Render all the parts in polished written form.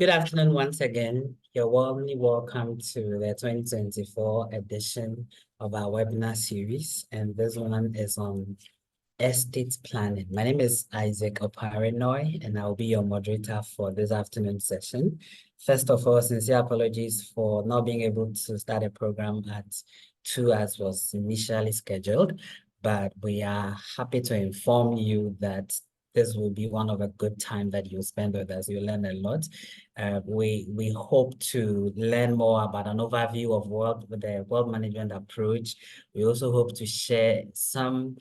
Good afternoon once again. You're warmly welcome to the 2024 edition of our webinar series, and this one is on estate planning. My name is Isaac Oparinoi, and I'll be your moderator for this afternoon session. First of all, sincere apologies for not being able to start a program at 2 as was initially scheduled, but we are happy to inform you that this will be one of a good time that you'll spend with us. You'll learn a lot. We hope to learn more about an overview of the wealth management approach. We also hope to share some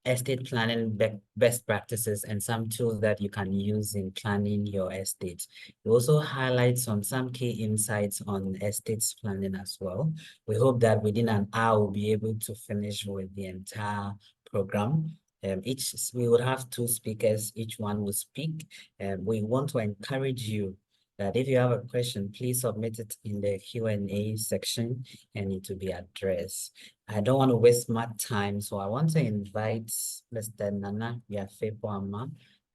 estate planning best practices and some tools that you can use in planning your estate. We also highlight some key insights on estate planning as well. We hope that within an hour we'll be able to finish with the entire program. We would have 2 speakers, each one will speak. We want to encourage you that if you have a question, please submit it in the Q&A section and it will be addressed. I don't want to waste my time, so I want to invite Mr. Nana Yafepoama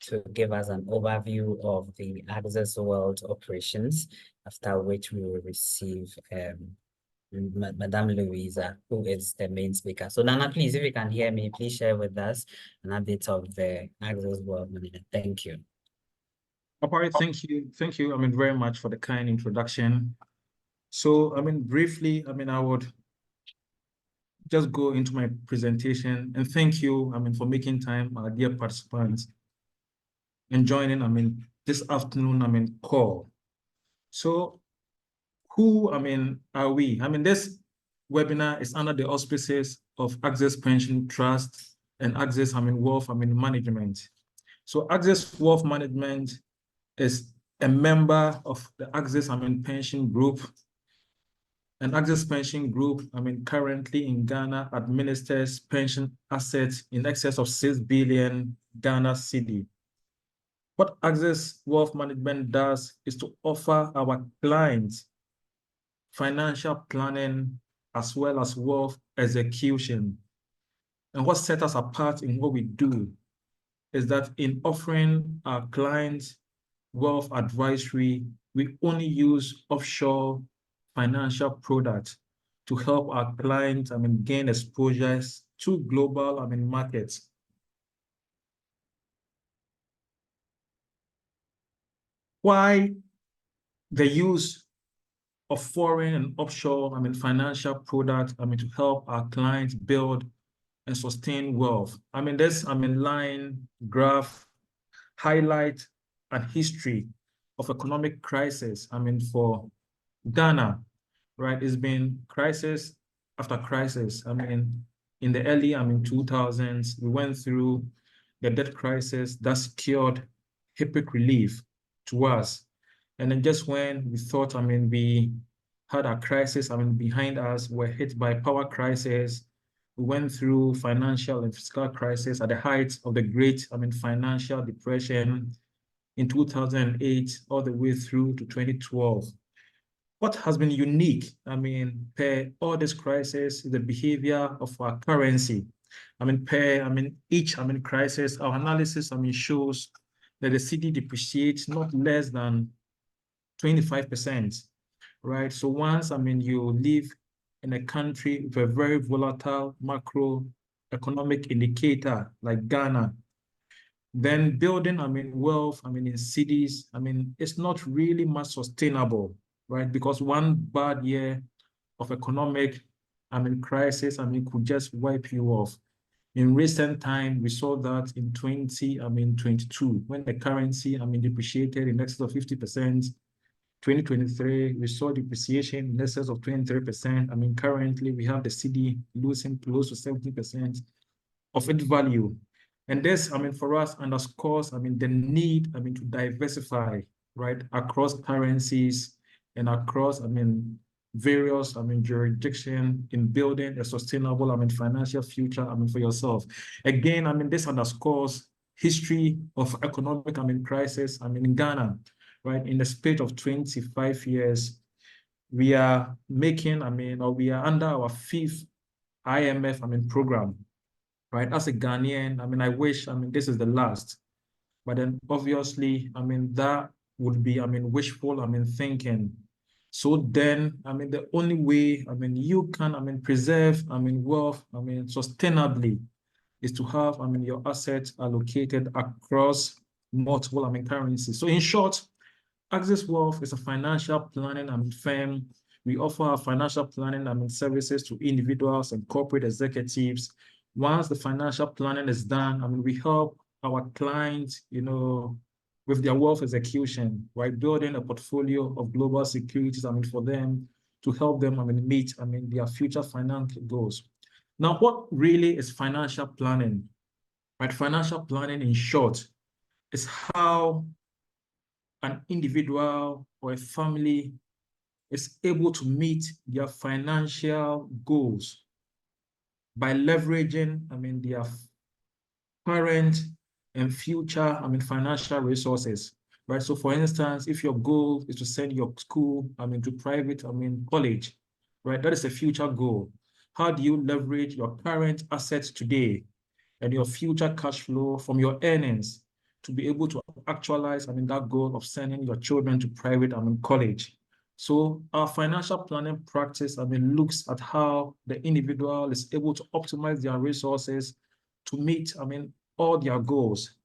to give us an overview of the Access World operations, after which we will receive Madame Louisa, who is the main speaker. So Nana, please, if you can hear me, please share with us an update of the Access World Management. Thank you. Apari, thank you, very much for the kind introduction. So, briefly, I would just go into my presentation and thank you, for making time, our dear participants, and joining, this afternoon, call. So, who, are we? This webinar is under the auspices of Access Pension Trust and Access, Wealth, Management. So, Access Wealth Management is a member of the Access Pension Group. And Access Pension Group, currently in Ghana administers pension assets in excess of 6 billion Ghana cedi. What Access Wealth Management does is to offer our clients financial planning as well as wealth execution. And what sets us apart in what we do is that in offering our clients wealth advisory, we only use offshore financial products to help our clients, gain exposures to global, markets. Why the use of foreign and offshore, financial products, to help our clients build and sustain wealth? This, line graph highlight and history of economic crisis, for Ghana, right? It's been crisis after crisis. In the early, 2000s, we went through the debt crisis that secured HIPC relief to us. And then just when we thought, we had a crisis, behind us, we're hit by power crisis. We went through financial and fiscal crisis at the height of the great, financial depression in 2008, all the way through to 2012. What has been unique, per all this crisis, is the behavior of our currency. Per, each, crisis, our analysis, shows that the cedi depreciates not less than 25%, right? So once, you live in a country with a very volatile macroeconomic indicator like Ghana, then building, wealth, in cities, it's not really much sustainable, right? Because one bad year of economic, crisis, could just wipe you off. In recent time, we saw that in 2022, when the currency, depreciated in excess of 50%. 2023, we saw depreciation in excess of 23%. Currently, we have the cedi losing close to 70% of its value. And this, for us, underscores, the need, to diversify, right, across currencies and across, various, jurisdictions in building a sustainable, financial future, for yourself. Again, this underscores history of economic, crisis, in Ghana, right? In the space of 25 years, we are making, or we are under our 5th IMF, program, right? As a Ghanaian, I wish, this is the last. But then obviously, that would be, wishful, thinking. So then, the only way, you can, preserve, wealth, sustainably is to have, your assets allocated across multiple, currencies. So in short, Access Wealth is a financial planning firm. We offer our financial planning services to individuals and corporate executives. Once the financial planning is done, we help our clients, with their wealth execution, right? Building a portfolio of global securities, for them to help them, meet, their future financial goals. Now, what really is financial planning? Right? Financial planning, in short, is how an individual or a family is able to meet their financial goals by leveraging, their current and future, financial resources, right? So for instance, if your goal is to send your school, to private, college, right? That is a future goal. How do you leverage your current assets today and your future cash flow from your earnings to be able to actualize, that goal of sending your children to private, college? So our financial planning practice, looks at how the individual is able to optimize their resources to meet, all their goals.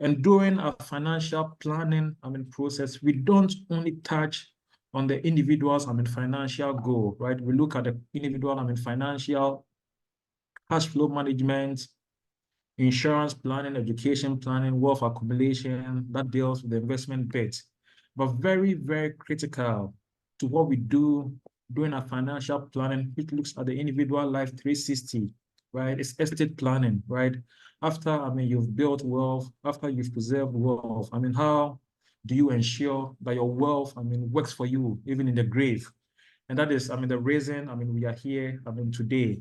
And during our financial planning, process, we don't only touch on the individual's, financial goal, right? We look at the individual, financial cash flow management, insurance planning, education planning, wealth accumulation, that deals with the investment bit. But very, very critical to what we do during our financial planning, which looks at the individual life 360, right? It's estate planning, right? After, you've built wealth, after you've preserved wealth, how do you ensure that your wealth, works for you, even in the grave? And that is, the reason, we are here, today.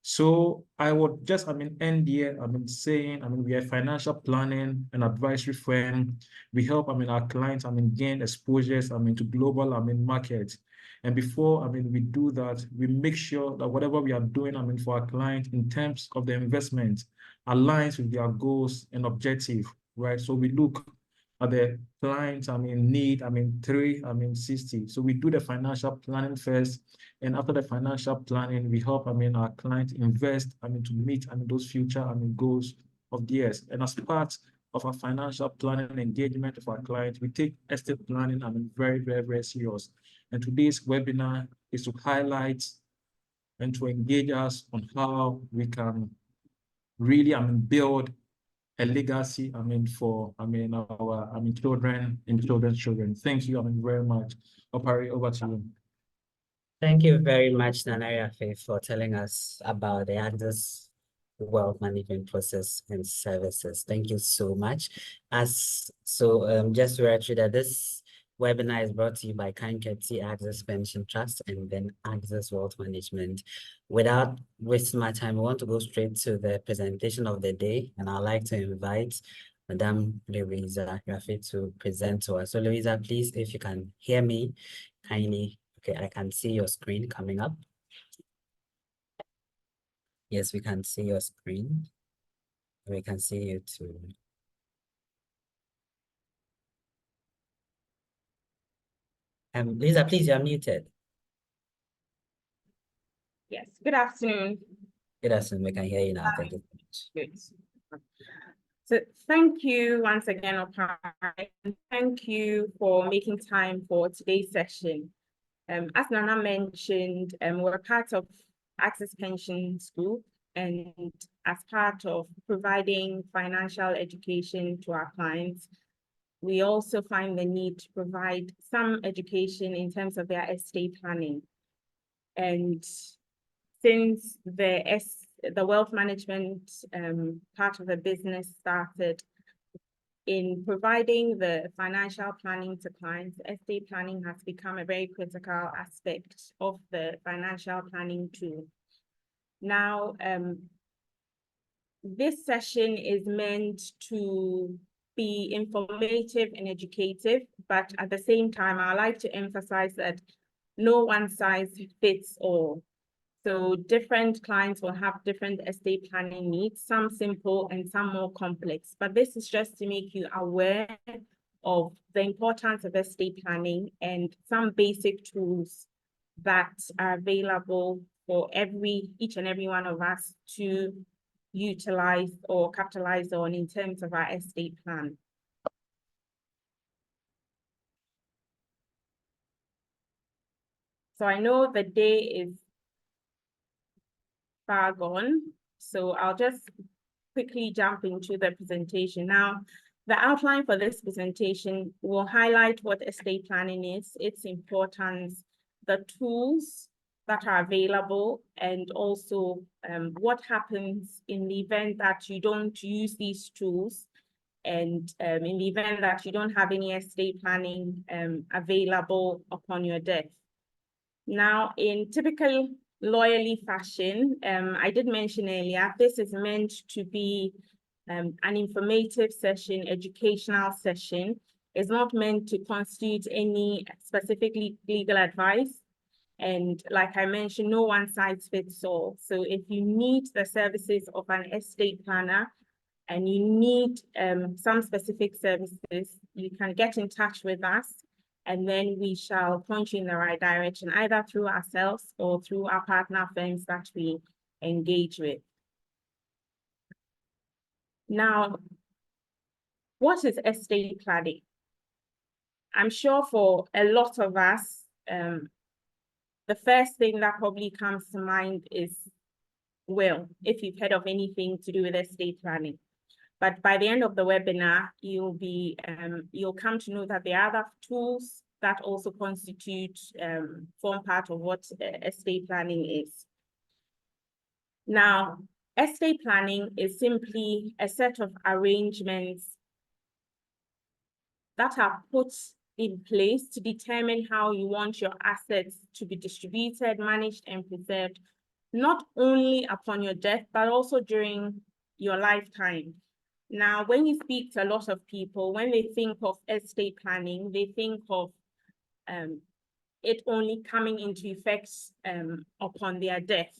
So I would just, end here, saying, we are financial planning and advisory firm. We help, our clients, gain exposures, to global, markets. And before, we do that, we make sure that whatever we are doing, for our clients in terms of the investment aligns with their goals and objective, right? So we look at the clients, need, 360. So we do the financial planning first, and after the financial planning, we help, our clients invest, to meet, those future, goals of theirs. And as part of our financial planning engagement of our clients, we take estate planning, very, very, very serious. And today's webinar is to highlight and to engage us on how we can really, build a legacy, for, our, children and children's children. Thank you, very much. Opari, over to you. Thank you very much, Nanaya, for telling us about the Access Wealth Management process and services. Thank you so much. Just to reiterate that this webinar is brought to you by Kanketi Access Pension Trust and then Access Wealth Management. Without wasting my time, we want to go straight to the presentation of the day, and I'd like to invite Madame Louisa Rafi to present to us. So Louisa, please, if you can hear me, kindly. Okay, I can see your screen coming up. Yes, we can see your screen. We can see you too. Lisa, please, you're muted. Yes, good afternoon. Good afternoon, we can hear you now. Thank you so much. Good. So thank you once again, Opari, and thank you for making time for today's session. As Nana mentioned, we're part of Access Pensions Group, and as part of providing financial education to our clients, we also find the need to provide some education in terms of their estate planning. And since the wealth management part of the business started, in providing the financial planning to clients, estate planning has become a very critical aspect of the financial planning tool. Now, this session is meant to be informative and educative, but at the same time, I like to emphasize that no one size fits all. So different clients will have different estate planning needs, some simple and some more complex. But this is just to make you aware of the importance of estate planning and some basic tools that are available for each and every one of us to utilize or capitalize on in terms of our estate plan. So I know the day is far gone, so I'll just quickly jump into the presentation. Now, the outline for this presentation will highlight what estate planning is, its importance, the tools that are available, and also what happens in the event that you don't use these tools, and in the event that you don't have any estate planning available upon your death. Now, in typical lawyerly fashion, I did mention earlier, this is meant to be an informative session, educational session. It's not meant to constitute any specific legal advice. And like I mentioned, no one size fits all. So if you need the services of an estate planner and you need some specific services, you can get in touch with us, and then we shall point you in the right direction, either through ourselves or through our partner firms that we engage with. Now, what is estate planning? I'm sure for a lot of us, the first thing that probably comes to mind is will, if you've heard of anything to do with estate planning. But by the end of the webinar, you'll come to know that there are other tools that also constitute, form part of what estate planning is. Now, estate planning is simply a set of arrangements that are put in place to determine how you want your assets to be distributed, managed, and preserved, not only upon your death, but also during your lifetime. Now, when you speak to a lot of people, when they think of estate planning, they think of it only coming into effect upon their death.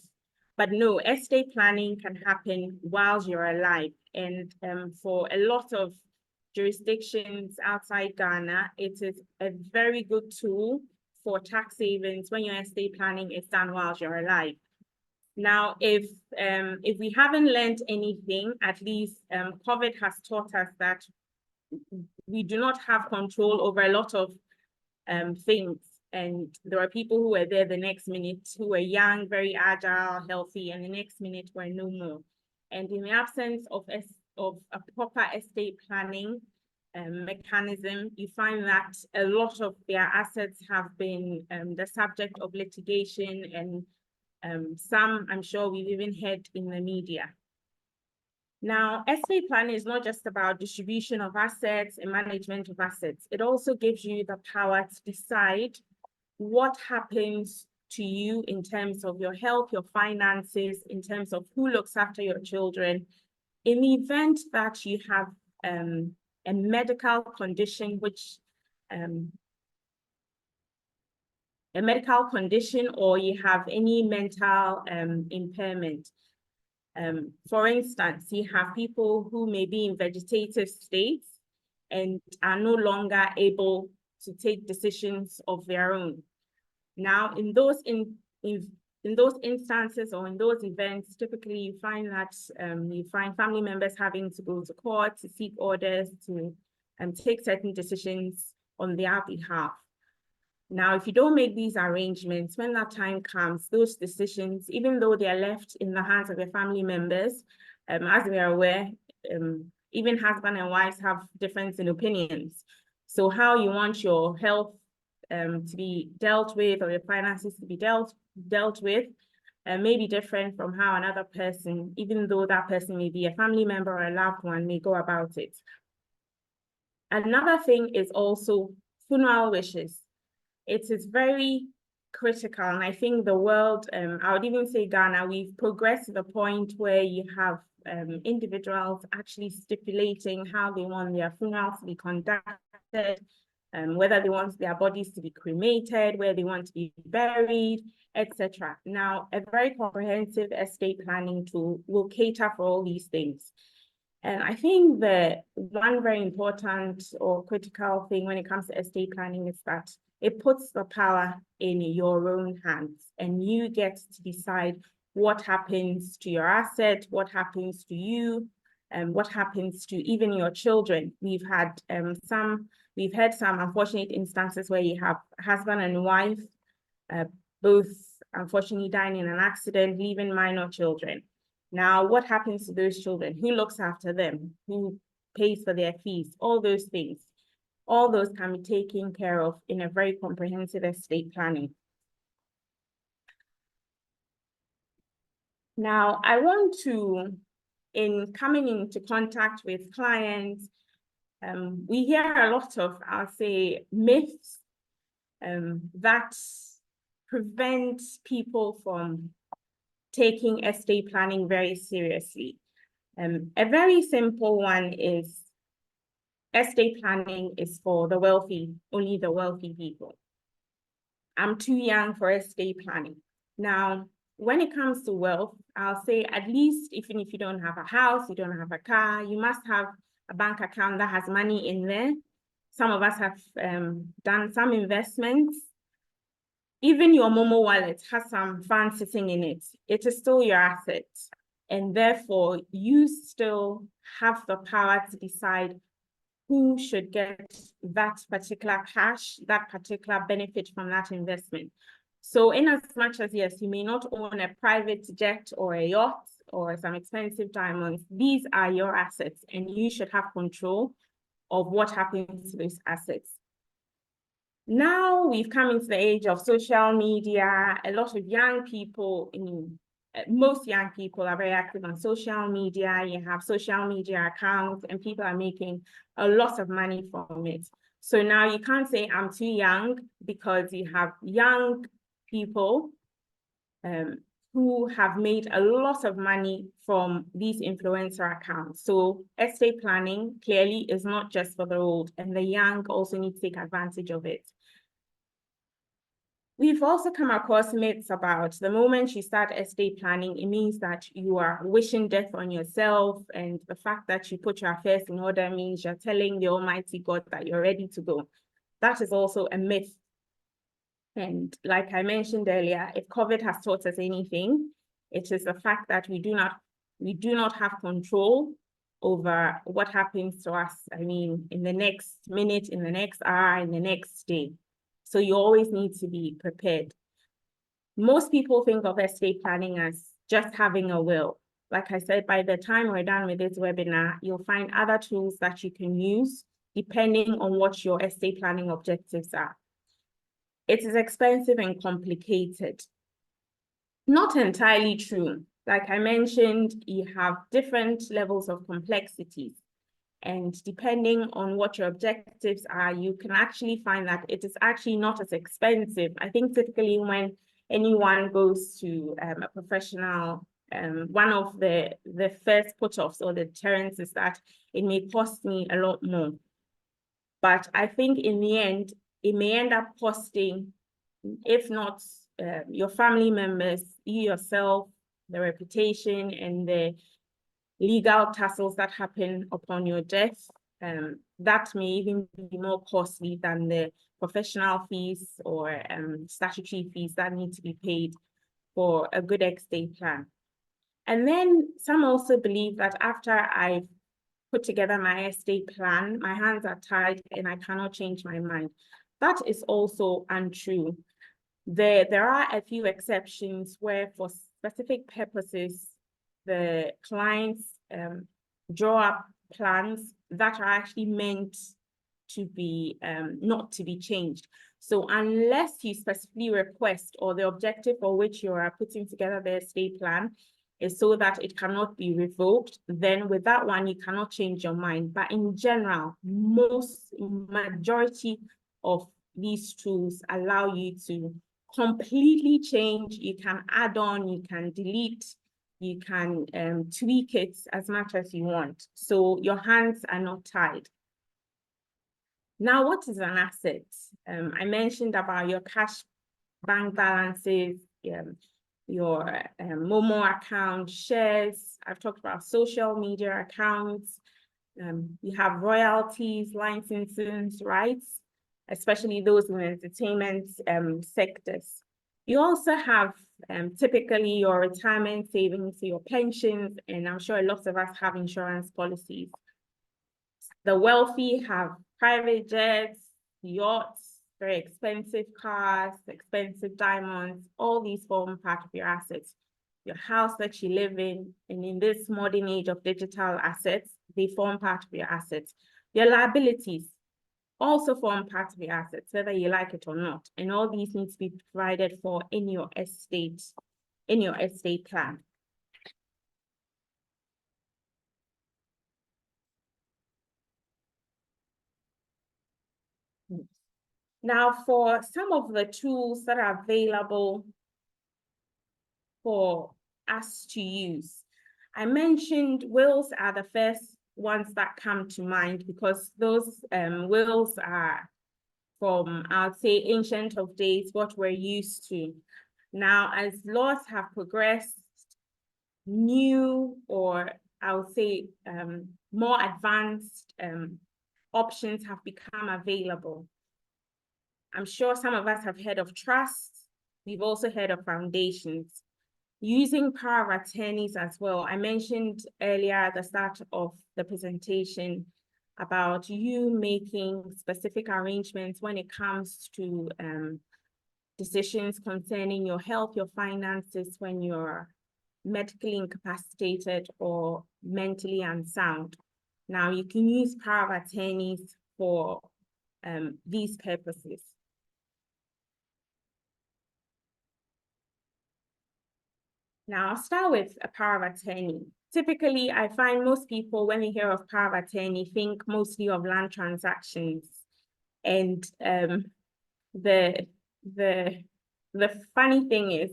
But no, estate planning can happen while you're alive. And for a lot of jurisdictions outside Ghana, it is a very good tool for tax savings when your estate planning is done while you're alive. Now, if we haven't learned anything, at least COVID has taught us that we do not have control over a lot of things. And there are people who were there the next minute who were young, very agile, healthy, and the next minute were no more. And in the absence of a proper estate planning mechanism, you find that a lot of their assets have been the subject of litigation, and some, I'm sure we've even heard in the media. Now, estate planning is not just about distribution of assets and management of assets. It also gives you the power to decide what happens to you in terms of your health, your finances, in terms of who looks after your children. In the event that you have a medical condition, or you have any mental impairment. For instance, you have people who may be in vegetative states and are no longer able to take decisions of their own. Now, in those instances or in those events, typically you find that you find family members having to go to court to seek orders to take certain decisions on their behalf. Now, if you don't make these arrangements, when that time comes, those decisions, even though they are left in the hands of your family members, as we are aware, even husband and wives have difference in opinions. So how you want your health to be dealt with, or your finances to be dealt with, may be different from how another person, even though that person may be a family member or a loved one, may go about it. Another thing is also funeral wishes. It is very critical, and I think the world, I would even say Ghana, we've progressed to the point where you have individuals actually stipulating how they want their funerals to be conducted, whether they want their bodies to be cremated, where they want to be buried, etc. Now, a very comprehensive estate planning tool will cater for all these things. And I think the one very important or critical thing when it comes to estate planning is that it puts the power in your own hands, and you get to decide what happens to your asset, what happens to you, and what happens to even your children. We've heard some unfortunate instances where you have husband and wife, both unfortunately dying in an accident, leaving minor children. Now, what happens to those children? Who looks after them? Who pays for their fees? All those things. All those can be taken care of in a very comprehensive estate planning. Now, I want to, in coming into contact with clients, we hear a lot of, I'll say, myths that prevent people from taking estate planning very seriously. A very simple one is estate planning is for the wealthy, only the wealthy people. I'm too young for estate planning. Now, when it comes to wealth, I'll say at least even if you don't have a house, you don't have a car, you must have a bank account that has money in there. Some of us have done some investments. Even your Momo wallet has some funds sitting in it. It is still your asset. And therefore, you still have the power to decide who should get that particular cash, that particular benefit from that investment. So in as much as, yes, you may not own a private jet or a yacht or some expensive diamonds, these are your assets and you should have control of what happens to those assets. Now we've come into the age of social media. A lot of young people, most young people are very active on social media. You have social media accounts and people are making a lot of money from it. So now you can't say I'm too young, because you have young people who have made a lot of money from these influencer accounts. So estate planning clearly is not just for the old, and the young also need to take advantage of it. We've also come across myths about the moment you start estate planning, it means that you are wishing death on yourself, and the fact that you put your affairs in order means you're telling the Almighty God that you're ready to go. That is also a myth. And like I mentioned earlier, if COVID has taught us anything, it is the fact that we do not have control over what happens to us. I mean, in the next minute, in the next hour, in the next day. So you always need to be prepared. Most people think of estate planning as just having a will. Like I said, by the time we're done with this webinar, you'll find other tools that you can use depending on what your estate planning objectives are. It is expensive and complicated. Not entirely true. Like I mentioned, you have different levels of complexities. And depending on what your objectives are, you can actually find that it is actually not as expensive. I think typically when anyone goes to a professional, one of the first put-offs or the deterrents is that it may cost me a lot more. But I think in the end, it may end up costing, if not your family members, you yourself, the reputation and the legal tussles that happen upon your death. That may even be more costly than the professional fees or statutory fees that need to be paid for a good estate plan. And then some also believe that after I've put together my estate plan, my hands are tied and I cannot change my mind. That is also untrue. There are a few exceptions where, for specific purposes, the clients draw up plans that are actually meant to be not to be changed. So unless you specifically request, or the objective for which you are putting together the estate plan is so that it cannot be revoked, then with that one, you cannot change your mind. But in general, majority of these tools allow you to completely change. You can add on, you can delete, you can tweak it as much as you want. So your hands are not tied. Now, what is an asset? I mentioned about your cash bank balances, your Momo account, shares. I've talked about social media accounts. You have royalties, licensing rights, especially those in entertainment sectors. You also have typically your retirement savings, your pensions, and I'm sure lots of us have insurance policies. The wealthy have private jets, yachts, very expensive cars, expensive diamonds. All these form part of your assets. Your house that you live in, and in this modern age of digital assets, they form part of your assets. Your liabilities also form part of your assets, whether you like it or not. And all these need to be provided for in your estate plan. Now, for some of the tools that are available for us to use, I mentioned wills are the first ones that come to mind because those wills are from, I'll say, ancient of days, what we're used to. Now, as laws have progressed, new, or I would say more advanced options have become available. I'm sure some of us have heard of trusts. We've also heard of foundations. Using power of attorneys as well. I mentioned earlier at the start of the presentation about you making specific arrangements when it comes to decisions concerning your health, your finances, when you're medically incapacitated or mentally unsound. Now, you can use power of attorneys for these purposes. Now, I'll start with a power of attorney. Typically, I find most people, when they hear of power of attorney, think mostly of land transactions. And the funny thing is,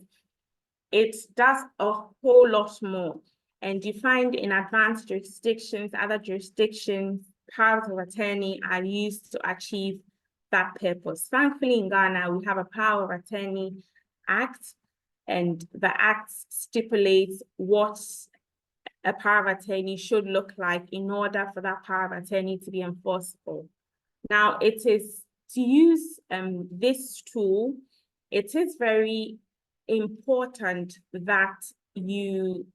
it does a whole lot more. And you find in advanced jurisdictions, other jurisdictions, powers of attorney are used to achieve that purpose. Thankfully, in Ghana, we have a Power of Attorney Act, and the Act stipulates what a power of attorney should look like in order for that power of attorney to be enforceable. Now, it is to use this tool, it is very important that you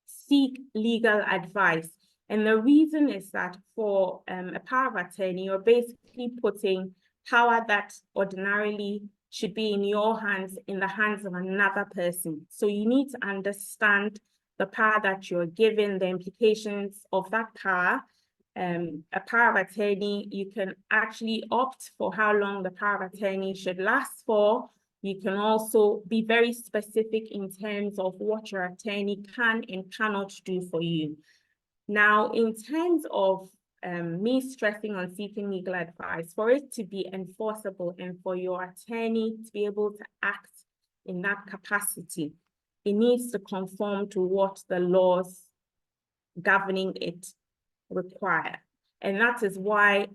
seek legal advice. And the reason is that for a power of attorney, you're basically putting power that ordinarily should be in your hands in the hands of another person. So you need to understand the power that you're given, the implications of that power. A power of attorney, you can actually opt for how long the power of attorney should last for. You can also be very specific in terms of what your attorney can and cannot do for you. Now, in terms of me stressing on seeking legal advice, for it to be enforceable and for your attorney to be able to act in that capacity, it needs to conform to what the laws governing it require. And that is why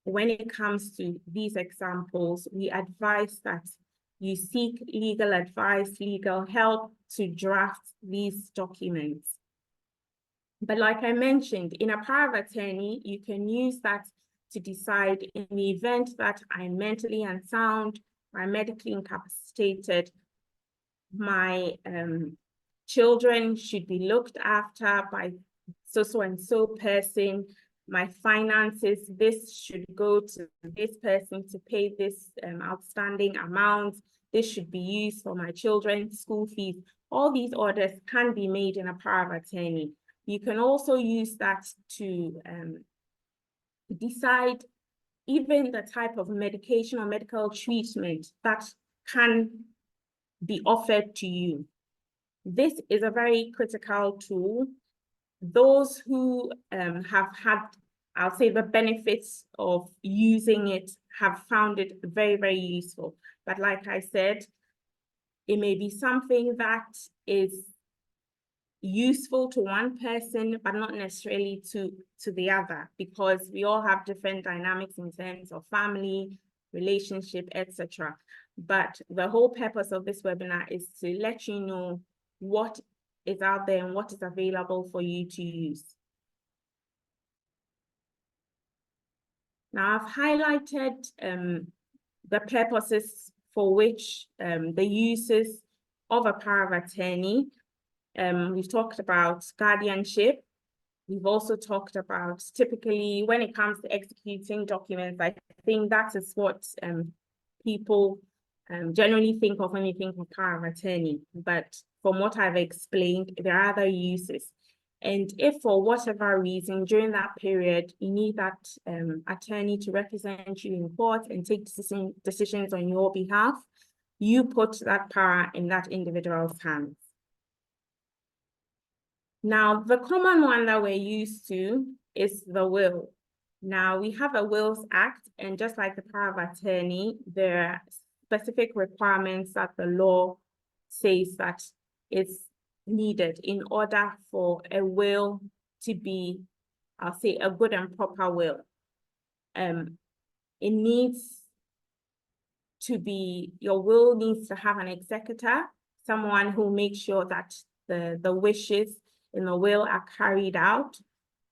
when it comes to these examples, we advise that you seek legal advice, legal help to draft these documents. But like I mentioned, in a power of attorney, you can use that to decide in the event that I'm mentally unsound, I'm medically incapacitated, my children should be looked after by so and so person, my finances, this should go to this person to pay this outstanding amount, this should be used for my children's school fees. All these orders can be made in a power of attorney. You can also use that to decide even the type of medication or medical treatment that can be offered to you. This is a very critical tool. Those who have had, I'll say, the benefits of using it have found it very, very useful. But like I said, it may be something that is useful to one person, but not necessarily to the other, because we all have different dynamics in terms of family, relationship, etc. But the whole purpose of this webinar is to let you know what is out there and what is available for you to use. Now, I've highlighted the purposes for which the uses of a power of attorney. We've talked about guardianship. We've also talked about typically when it comes to executing documents, I think that is what people generally think of when you think of power of attorney. But from what I've explained, there are other uses. And if for whatever reason during that period, you need that attorney to represent you in court and take decisions on your behalf, you put that power in that individual's hands. Now, the common one that we're used to is the will. Now, we have a Wills Act, and just like the power of attorney, there are specific requirements that the law says that is needed in order for a will to be, I'll say, a good and proper will. It needs to be, your will needs to have an executor, someone who makes sure that the wishes in the will are carried out.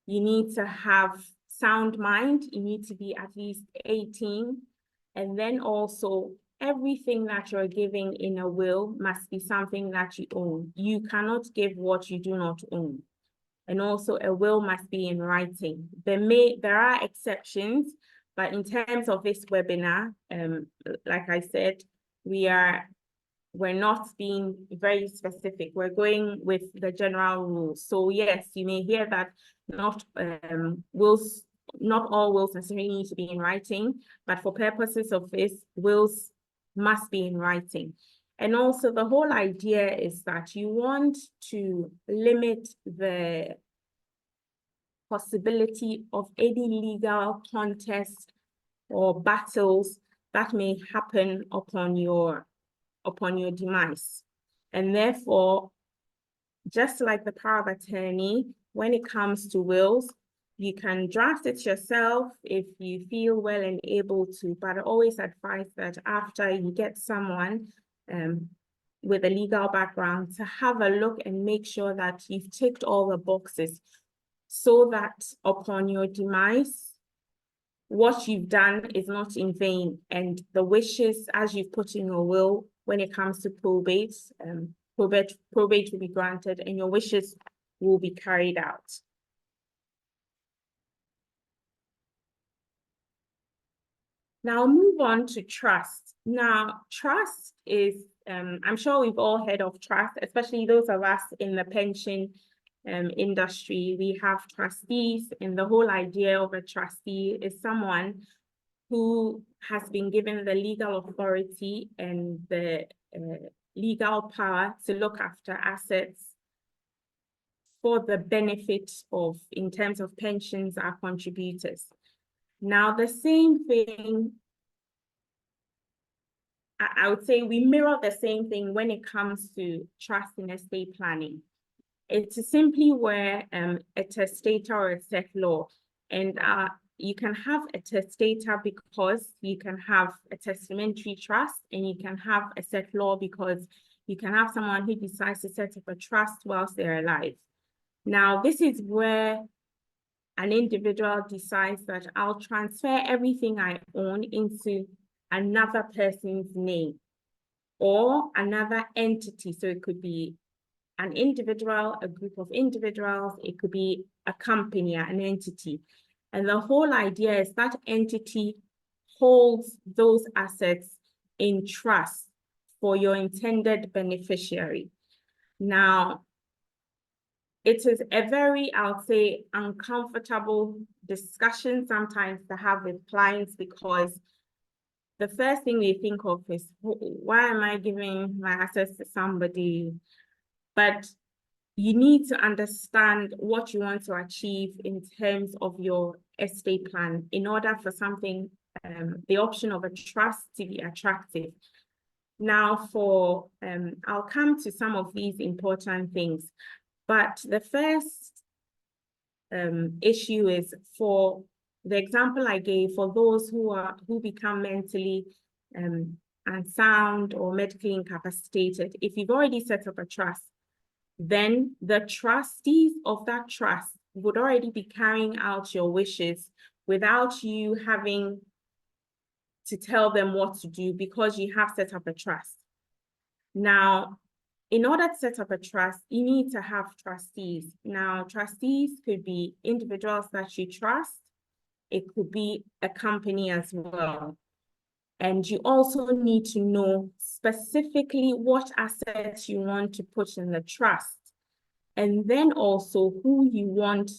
You need to have sound mind. You need to be at least 18. And then also everything that you're giving in a will must be something that you own. You cannot give what you do not own. And also a will must be in writing. There are exceptions, but in terms of this webinar, like I said, we're not being very specific. We're going with the general rules. So yes, you may hear that not all wills necessarily need to be in writing, but for purposes of this, wills must be in writing. And also the whole idea is that you want to limit the possibility of any legal contest or battles that may happen upon your demise. And therefore, just like the power of attorney, when it comes to wills, you can draft it yourself if you feel well and able to, but I always advise that after you get someone with a legal background to have a look and make sure that you've ticked all the boxes so that upon your demise, what you've done is not in vain, and the wishes as you've put in your will, when it comes to probate will be granted and your wishes will be carried out. Now move on to trust. Now, trust is, I'm sure we've all heard of trust, especially those of us in the pension industry. We have trustees, and the whole idea of a trustee is someone who has been given the legal authority and the legal power to look after assets for the benefit of, in terms of pensions, our contributors. Now, the same thing, I would say we mirror the same thing when it comes to trust in estate planning. It's simply where a testator or a settlor, and you can have a testator because you can have a testamentary trust, and you can have a settlor because you can have someone who decides to set up a trust whilst they're alive. Now, this is where an individual decides that I'll transfer everything I own into another person's name or another entity. So it could be an individual, a group of individuals, it could be a company, an entity. And the whole idea is that entity holds those assets in trust for your intended beneficiary. Now, it is a very, I'll say, uncomfortable discussion sometimes to have with clients, because the first thing they think of is, why am I giving my assets to somebody? But you need to understand what you want to achieve in terms of your estate plan in order for something, the option of a trust to be attractive. Now I'll come to some of these important things, but the first issue is for the example I gave for those who become mentally unsound or medically incapacitated, if you've already set up a trust, then the trustees of that trust would already be carrying out your wishes without you having to tell them what to do, because you have set up a trust. Now, in order to set up a trust, you need to have trustees. Now, trustees could be individuals that you trust. It could be a company as well. And you also need to know specifically what assets you want to put in the trust, and then also who you want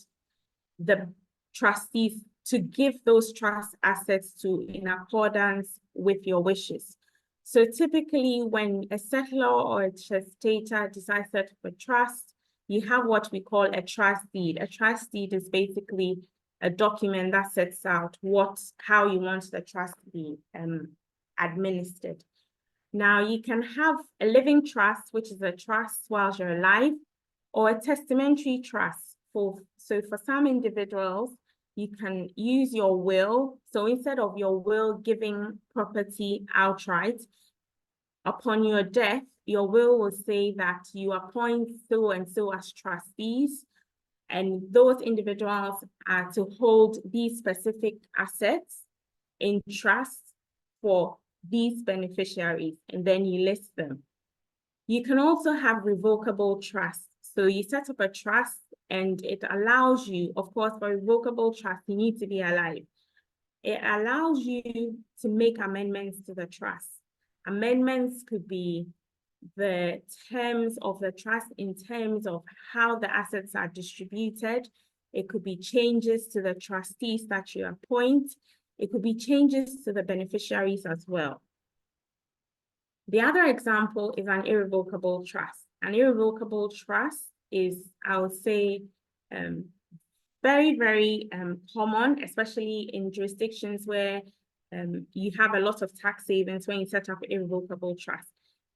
the trustees to give those trust assets to in accordance with your wishes. So typically when a settlor or a testator decides to set up a trust, you have what we call a trust deed. A trust deed is basically a document that sets out how you want the trust to be administered. Now, you can have a living trust, which is a trust while you're alive, or a testamentary trust. So for some individuals, you can use your will. So instead of your will giving property outright, upon your death, your will will say that you appoint so and so as trustees, and those individuals are to hold these specific assets in trust for these beneficiaries, and then you list them. You can also have revocable trust. So you set up a trust and it allows you, of course, for revocable trust, you need to be alive. It allows you to make amendments to the trust. Amendments could be the terms of the trust in terms of how the assets are distributed. It could be changes to the trustees that you appoint. It could be changes to the beneficiaries as well. The other example is an irrevocable trust. An irrevocable trust is, I would say, very, very common, especially in jurisdictions where you have a lot of tax savings when you set up an irrevocable trust.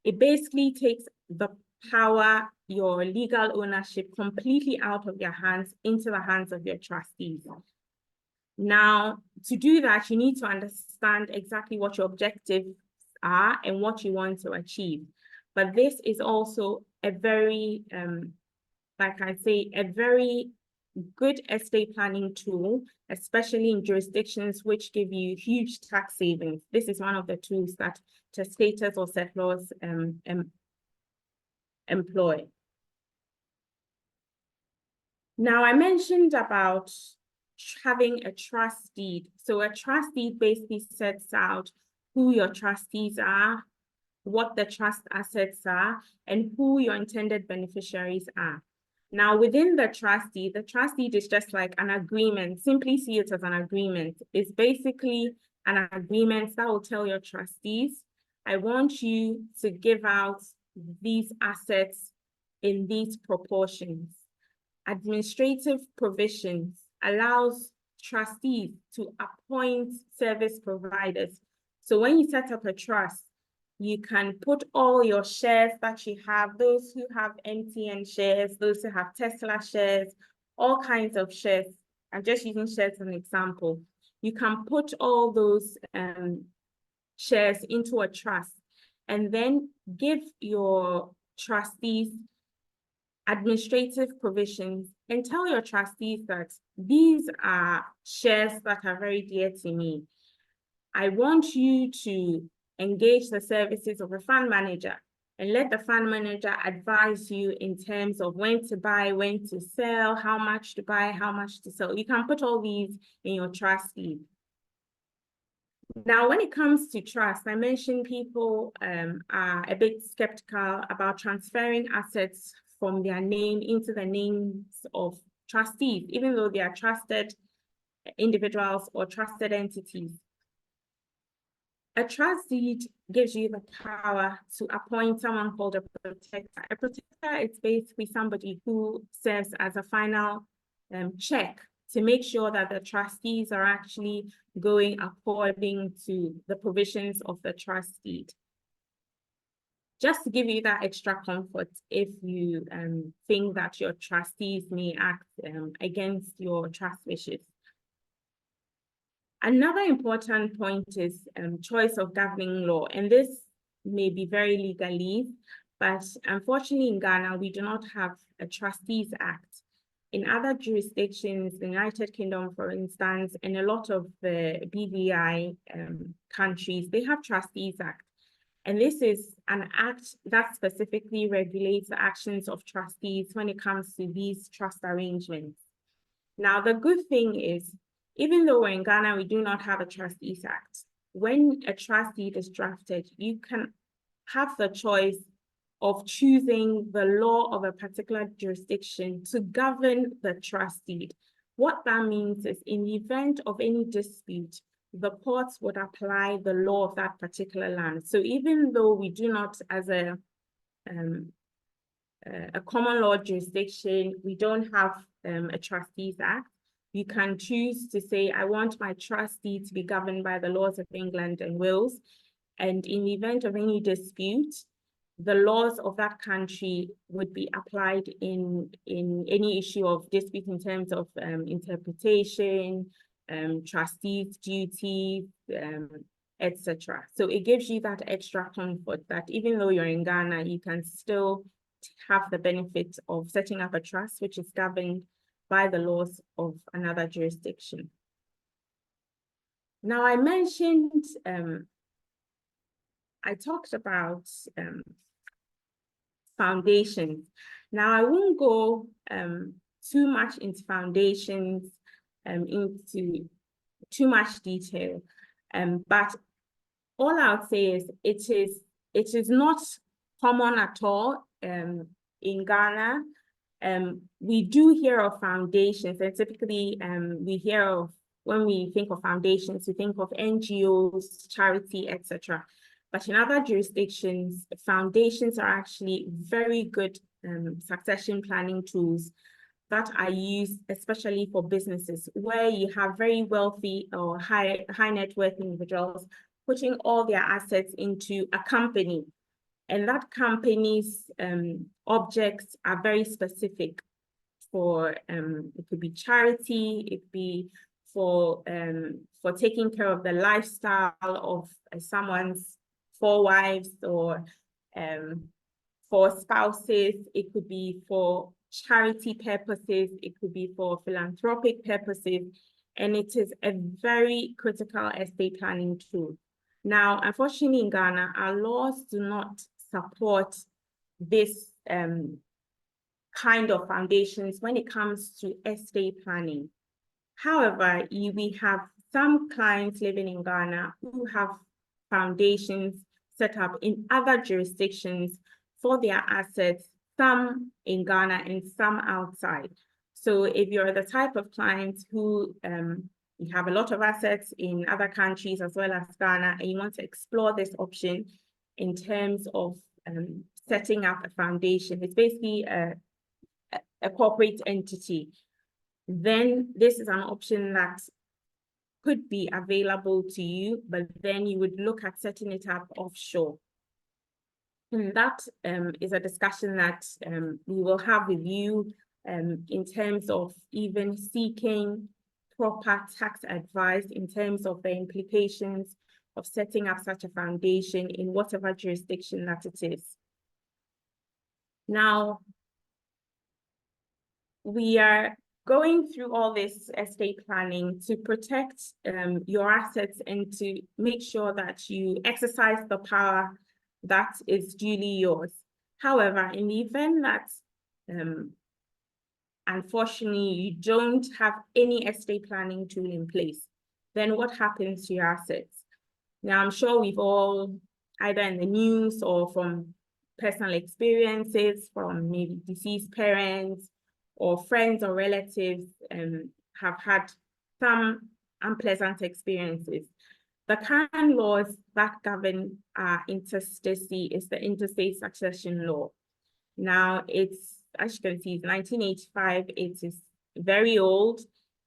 It basically takes the power, your legal ownership, completely out of your hands into the hands of your trustees. Now, to do that, you need to understand exactly what your objectives are and what you want to achieve. But this is also a very, like I say, a very good estate planning tool, especially in jurisdictions which give you huge tax savings. This is one of the tools that testators or settlors employ. Now, I mentioned about having a trust deed. So a trust deed basically sets out who your trustees are, what the trust assets are, and who your intended beneficiaries are. Now, within the trust deed is just like an agreement. Simply see it as an agreement. It's basically an agreement that will tell your trustees, I want you to give out these assets in these proportions. Administrative provisions allows trustees to appoint service providers. So when you set up a trust, you can put all your shares that you have, those who have MTN shares, those who have Tesla shares, all kinds of shares. I'm just using shares as an example. You can put all those shares into a trust and then give your trustees administrative provisions and tell your trustees that these are shares that are very dear to me. I want you to engage the services of a fund manager and let the fund manager advise you in terms of when to buy, when to sell, how much to buy, how much to sell. You can put all these in your trust deed. Now, when it comes to trust, I mentioned people are a bit skeptical about transferring assets from their name into the names of trustees, even though they are trusted individuals or trusted entities. A trust deed gives you the power to appoint someone called a protector. A protector is basically somebody who serves as a final check to make sure that the trustees are actually going according to the provisions of the trust deed. Just to give you that extra comfort if you think that your trustees may act against your trust wishes. Another important point is choice of governing law, and this may be very legalese, but unfortunately in Ghana, we do not have a Trustees Act. In other jurisdictions, the United Kingdom, for instance, and a lot of the BVI countries, they have Trustees Act. And this is an act that specifically regulates the actions of trustees when it comes to these trust arrangements. Now, the good thing is, even though we're in Ghana, we do not have a Trustees Act. When a trust deed is drafted, you can have the choice of choosing the law of a particular jurisdiction to govern the trust deed. What that means is, in the event of any dispute, the courts would apply the law of that particular land. So even though we do not, as a common law jurisdiction, we don't have a Trustees Act, you can choose to say, I want my trust deed to be governed by the laws of England and Wales. And in the event of any dispute, the laws of that country would be applied in any issue of dispute in terms of interpretation, trustees' duties, etc. So it gives you that extra comfort that even though you're in Ghana, you can still have the benefit of setting up a trust which is governed by the laws of another jurisdiction. Now, I mentioned, I talked about foundations. Now, I won't go too much into foundations, into too much detail, but all I'll say is it is not common at all in Ghana. We do hear of foundations, and typically we hear of, when we think of foundations, we think of NGOs, charity, etc. But in other jurisdictions, foundations are actually very good succession planning tools that are used especially for businesses where you have very wealthy or high net worth individuals putting all their assets into a company. And that company's objects are very specific for, it could be charity, it could be for taking care of the lifestyle of someone's 4 wives, or for spouses, it could be for charity purposes, it could be for philanthropic purposes, and it is a very critical estate planning tool. Now, unfortunately in Ghana, our laws do not support this kind of foundations when it comes to estate planning. However, we have some clients living in Ghana who have foundations set up in other jurisdictions for their assets, some in Ghana and some outside. So if you're the type of client who you have a lot of assets in other countries as well as Ghana, and you want to explore this option in terms of setting up a foundation, it's basically a corporate entity, then this is an option that could be available to you, but then you would look at setting it up offshore. And that is a discussion that we will have with you in terms of even seeking proper tax advice in terms of the implications of setting up such a foundation in whatever jurisdiction that it is. Now, we are going through all this estate planning to protect your assets and to make sure that you exercise the power that is duly yours. However, in the event that unfortunately you don't have any estate planning tool in place, then what happens to your assets? Now, I'm sure we've all, either in the news or from personal experiences, from maybe deceased parents or friends or relatives, have had some unpleasant experiences. The current laws that govern our intestacy is the interstate succession law. Now, it's, as you can see, it's 1985. It is very old,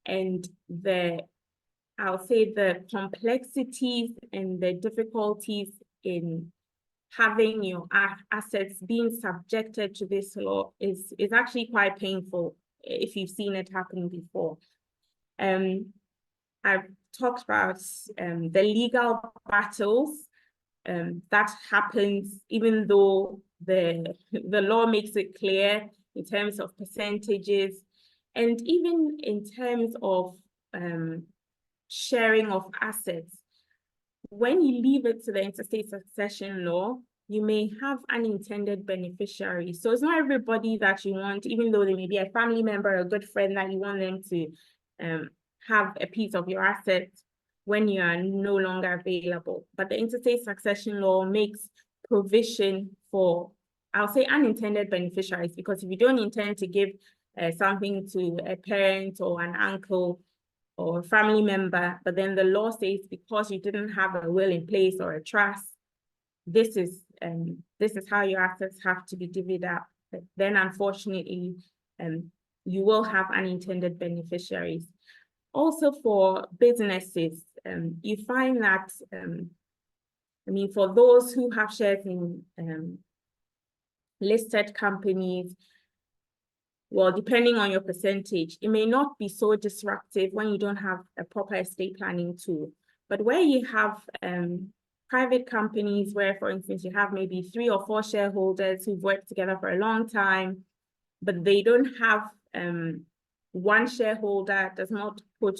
and I'll say the complexities and the difficulties in having your assets being subjected to this law is actually quite painful if you've seen it happen before. I've talked about the legal battles that happens, even though the law makes it clear in terms of percentages, and even in terms of sharing of assets. When you leave it to the interstate succession law, you may have unintended beneficiaries. So it's not everybody that you want, even though they may be a family member, a good friend, that you want them to have a piece of your assets when you are no longer available. But the interstate succession law makes provision for, I'll say, unintended beneficiaries, because if you don't intend to give something to a parent or an uncle or a family member, but then the law says because you didn't have a will in place or a trust, this is how your assets have to be divvied up. Then unfortunately, you will have unintended beneficiaries. Also for businesses, you find that, for those who have shares in listed companies, well, depending on your percentage, it may not be so disruptive when you don't have a proper estate planning tool. But where you have private companies where, for instance, you have maybe 3 or 4 shareholders who've worked together for a long time, but they don't have one shareholder does not put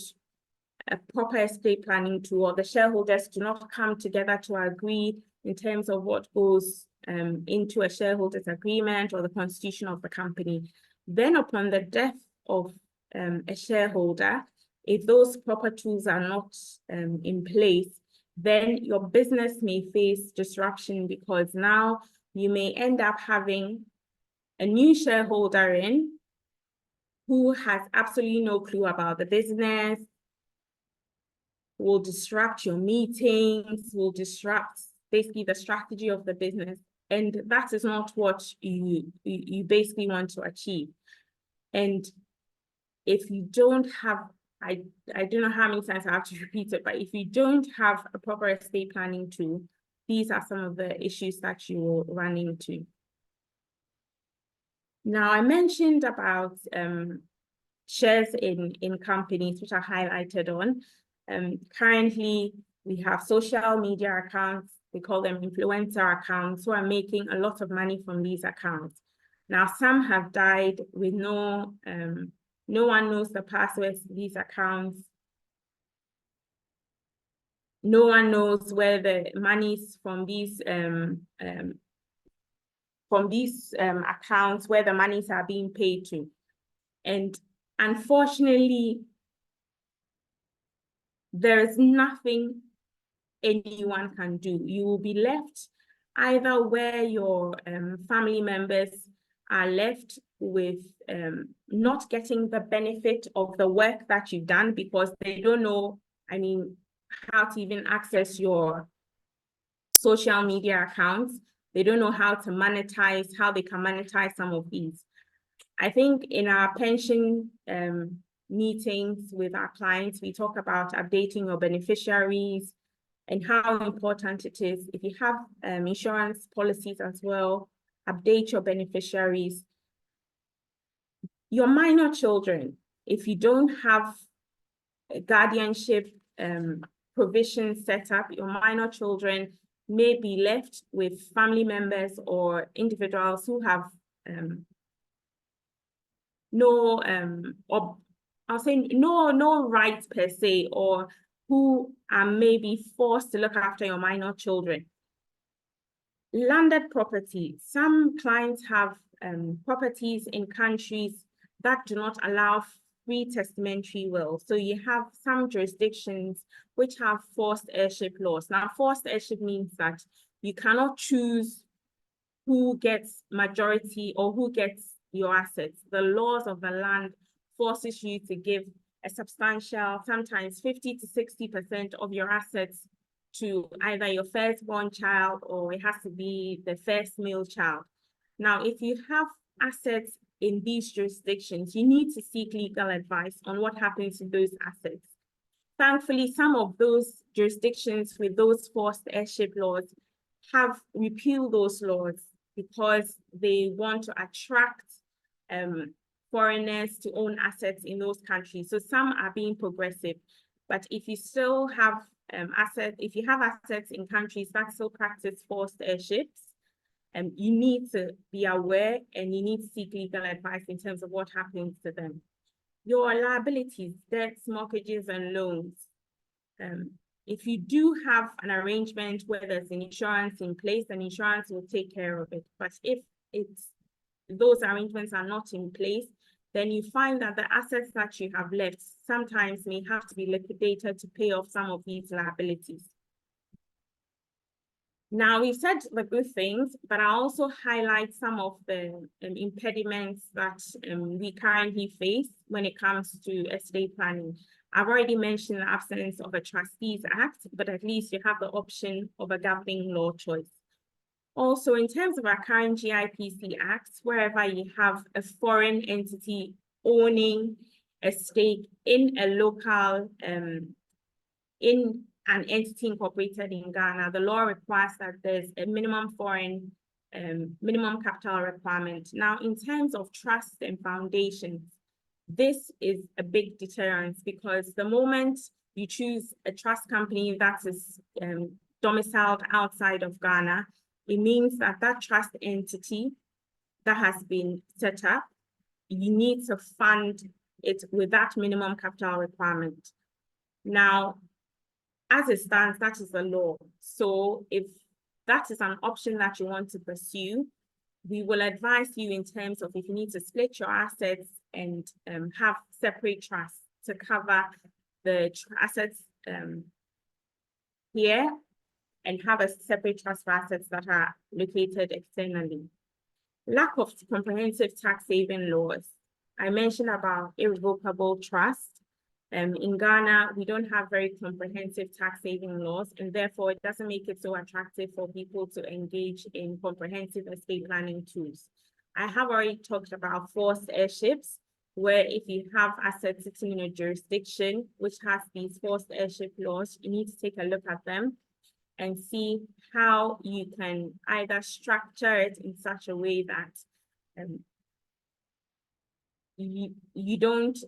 a proper estate planning tool, or the shareholders do not come together to agree in terms of what goes into a shareholders agreement or the constitution of the company. Then upon the death of a shareholder, if those proper tools are not in place, then your business may face disruption, because now you may end up having a new shareholder in who has absolutely no clue about the business, will disrupt your meetings, will disrupt basically the strategy of the business. And that is not what you basically want to achieve. And if you don't have, I don't know how many times I have to repeat it, but if you don't have a proper estate planning tool, these are some of the issues that you will run into. Now, I mentioned about shares in companies, which are highlighted on. Currently, we have social media accounts, we call them influencer accounts, who are making a lot of money from these accounts. Now, some have died with no one knows the passwords to these accounts. No one knows where the monies from these accounts, where the monies are being paid to. And unfortunately, there is nothing anyone can do. You will be left either where your family members are left with not getting the benefit of the work that you've done, because they don't know, how to even access your social media accounts. They don't know how to monetize, how they can monetize some of these. I think in our pension meetings with our clients, we talk about updating your beneficiaries and how important it is. If you have insurance policies as well, update your beneficiaries. Your minor children, if you don't have a guardianship provision set up, your minor children may be left with family members or individuals who have no rights per se, or who are maybe forced to look after your minor children. Landed property. Some clients have properties in countries that do not allow free testamentary will. So you have some jurisdictions which have forced heirship laws. Now, forced heirship means that you cannot choose who gets majority or who gets your assets. The laws of the land forces you to give a substantial, sometimes 50 to 60% of your assets to either your firstborn child, or it has to be the first male child. Now, if you have assets in these jurisdictions, you need to seek legal advice on what happens to those assets. Thankfully, some of those jurisdictions with those forced heirship laws have repealed those laws, because they want to attract foreigners to own assets in those countries. So some are being progressive. But if you still have if you have assets in countries that still practice forced airships, you need to be aware and you need to seek legal advice in terms of what happens to them. Your liabilities, debts, mortgages, and loans. If you do have an arrangement where there's an insurance in place, then insurance will take care of it. But if those arrangements are not in place, then you find that the assets that you have left sometimes may have to be liquidated to pay off some of these liabilities. Now, we've said the good things, but I also highlight some of the impediments that we currently face when it comes to estate planning. I've already mentioned the absence of a Trustees Act, but at least you have the option of a governing law choice. Also, in terms of our current GIPC Act, wherever you have a foreign entity owning a stake in a local, in an entity incorporated in Ghana, the law requires that there's a minimum minimum capital requirement. Now, in terms of trusts and foundations, this is a big deterrent because the moment you choose a trust company that is domiciled outside of Ghana, it means that that trust entity that has been set up, you need to fund it with that minimum capital requirement. Now, as it stands, that is the law. So if that is an option that you want to pursue, we will advise you in terms of if you need to split your assets and have separate trusts to cover the assets here and have a separate trust for assets that are located externally. Lack of comprehensive tax saving laws. I mentioned about irrevocable trust. In Ghana, we don't have very comprehensive tax saving laws, and therefore it doesn't make it so attractive for people to engage in comprehensive estate planning tools. I have already talked about forced airships, where if you have assets sitting in a jurisdiction which has these forced airship laws, you need to take a look at them and see how you can either structure it in such a way that you don't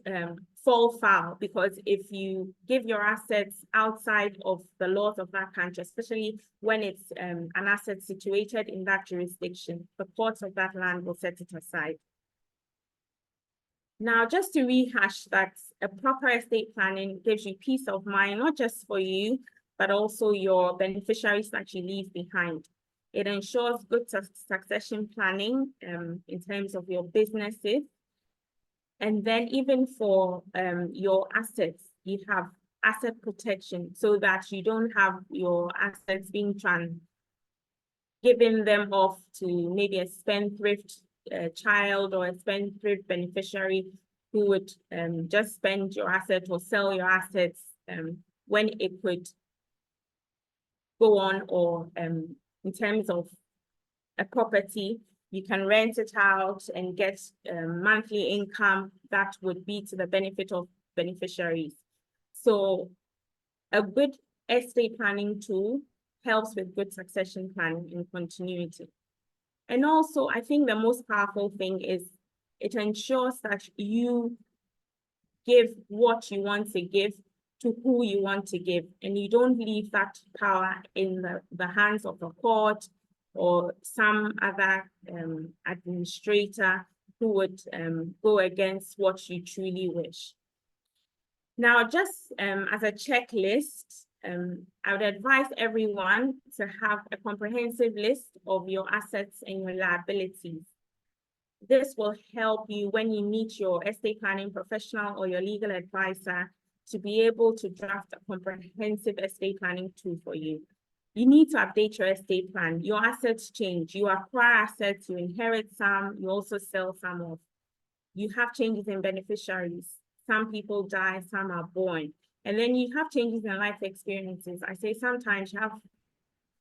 fall foul, because if you give your assets outside of the laws of that country, especially when it's an asset situated in that jurisdiction, the courts of that land will set it aside. Now, just to rehash that, a proper estate planning gives you peace of mind, not just for you, but also your beneficiaries that you leave behind. It ensures good succession planning in terms of your businesses. And then even for your assets, you have asset protection so that you don't have your assets being giving them off to maybe a spendthrift child or a spendthrift beneficiary who would just spend your asset or sell your assets when it could go on, or in terms of a property, you can rent it out and get monthly income that would be to the benefit of beneficiaries. So a good estate planning tool helps with good succession planning and continuity. And also, I think the most powerful thing is it ensures that you give what you want to give to who you want to give, and you don't leave that power in the hands of the court or some other administrator who would go against what you truly wish. Now, just as a checklist, I would advise everyone to have a comprehensive list of your assets and your liabilities. This will help you when you meet your estate planning professional or your legal advisor to be able to draft a comprehensive estate planning tool for you. You need to update your estate plan. Your assets change. You acquire assets, you inherit some, you also sell some off. You have changes in beneficiaries. Some people die, some are born. And then you have changes in life experiences. I say sometimes you have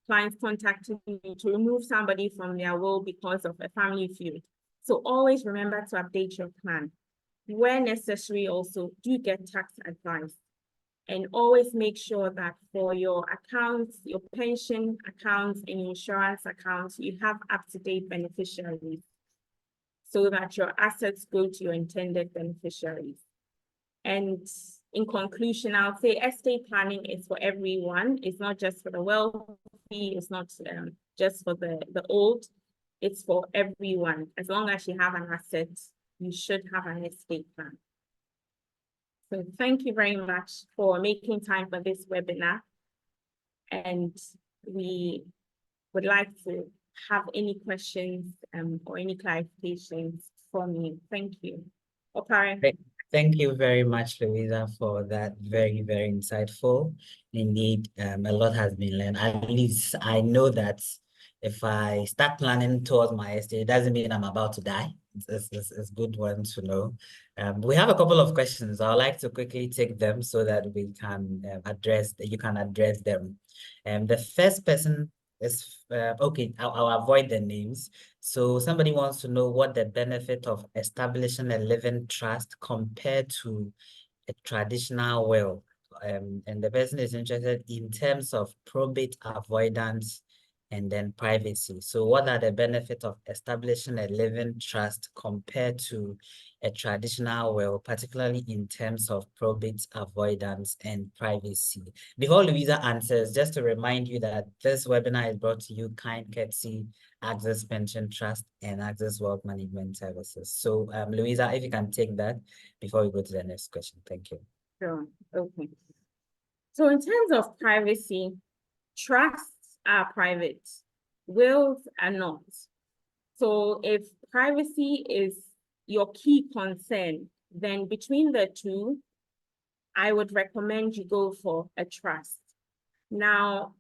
clients contacting you to remove somebody from their will because of a family feud. So always remember to update your plan. Where necessary, also do get tax advice. And always make sure that for your accounts, your pension accounts and insurance accounts, you have up-to-date beneficiaries so that your assets go to your intended beneficiaries. And in conclusion, I'll say estate planning is for everyone. It's not just for the wealthy. It's not just for the old. It's for everyone. As long as you have an asset, you should have an estate plan. So thank you very much for making time for this webinar. And we would like to have any questions or any clarifications from you. Thank you. Opare. Thank you very much, Louisa, for that very, very insightful. Indeed, a lot has been learned. At least I know that if I start planning towards my estate, it doesn't mean I'm about to die. It's a good one to know. We have a couple of questions. I'd like to quickly take them so that we can you can address them. The first person is, okay, I'll avoid the names. So somebody wants to know what the benefit of establishing a living trust compared to a traditional will. And the person is interested in terms of probate avoidance and then privacy. So what are the benefits of establishing a living trust compared to a traditional will, particularly in terms of probate avoidance and privacy? Before Louisa answers, just to remind you that this webinar is brought to you kind courtesy Access Pension Trust and Access Wealth Management Services. So Louisa, if you can take that before we go to the next question. Thank you. Sure. Okay. So in terms of privacy, trusts are private, wills are not. So if privacy is your key concern, then between the two, I would recommend you go for a trust. Now,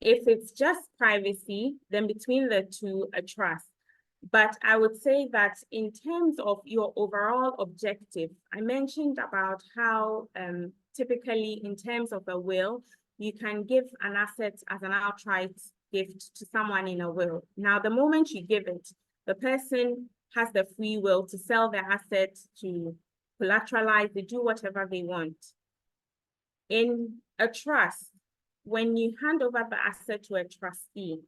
if it's just privacy, then between the two, a trust. But I would say that in terms of your overall objective, I mentioned about how typically in terms of a will, you can give an asset as an outright gift to someone in a will. Now, the moment you give it, the person has the free will to sell their asset, to collateralize, to do whatever they want. In a trust, when you hand over the asset to a trustee,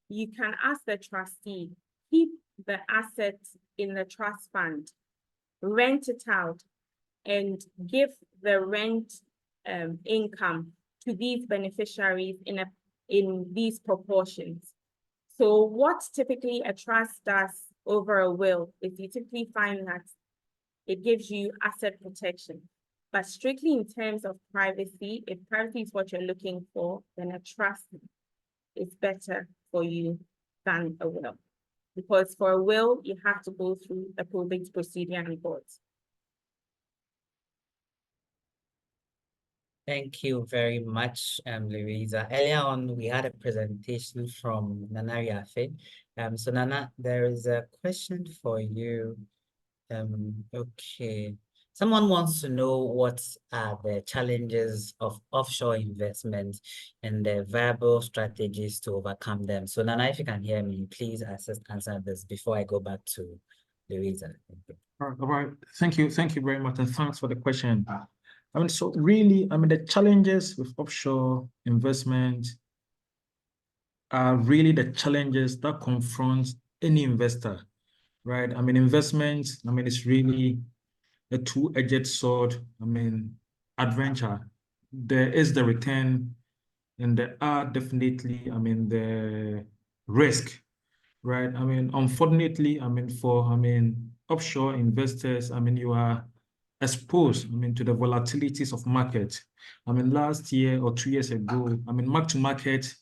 you can ask the trustee, keep the asset in the trust fund, rent it out, and give the rent income to these beneficiaries in these proportions. So what typically a trust does over a will is you typically find that it gives you asset protection. But strictly in terms of privacy, if privacy is what you're looking for, then a trust is better for you than a will. Because for a will, you have to go through a probate procedure and courts. Thank you very much, Louisa. Earlier on, we had a presentation from Nana Riafe. So Nana, there is a question for you. Okay. Someone wants to know what are the challenges of offshore investment and the viable strategies to overcome them. So Nana, if you can hear me, please answer this before I go back to Louisa. Thank you. All right. Thank you very much, and thanks for the question. I mean, so really, I mean, the challenges with offshore investment are really the challenges that confront any investor, right? I mean, investment, I mean, it's really a two-edged sword. I mean, adventure. There is the return, and there are definitely, I mean, the risk, right? I mean, unfortunately, I mean, offshore investors, I mean, you are exposed, I mean, to the volatilities of market. I mean, last year or 2 years ago, I mean, mark-to-market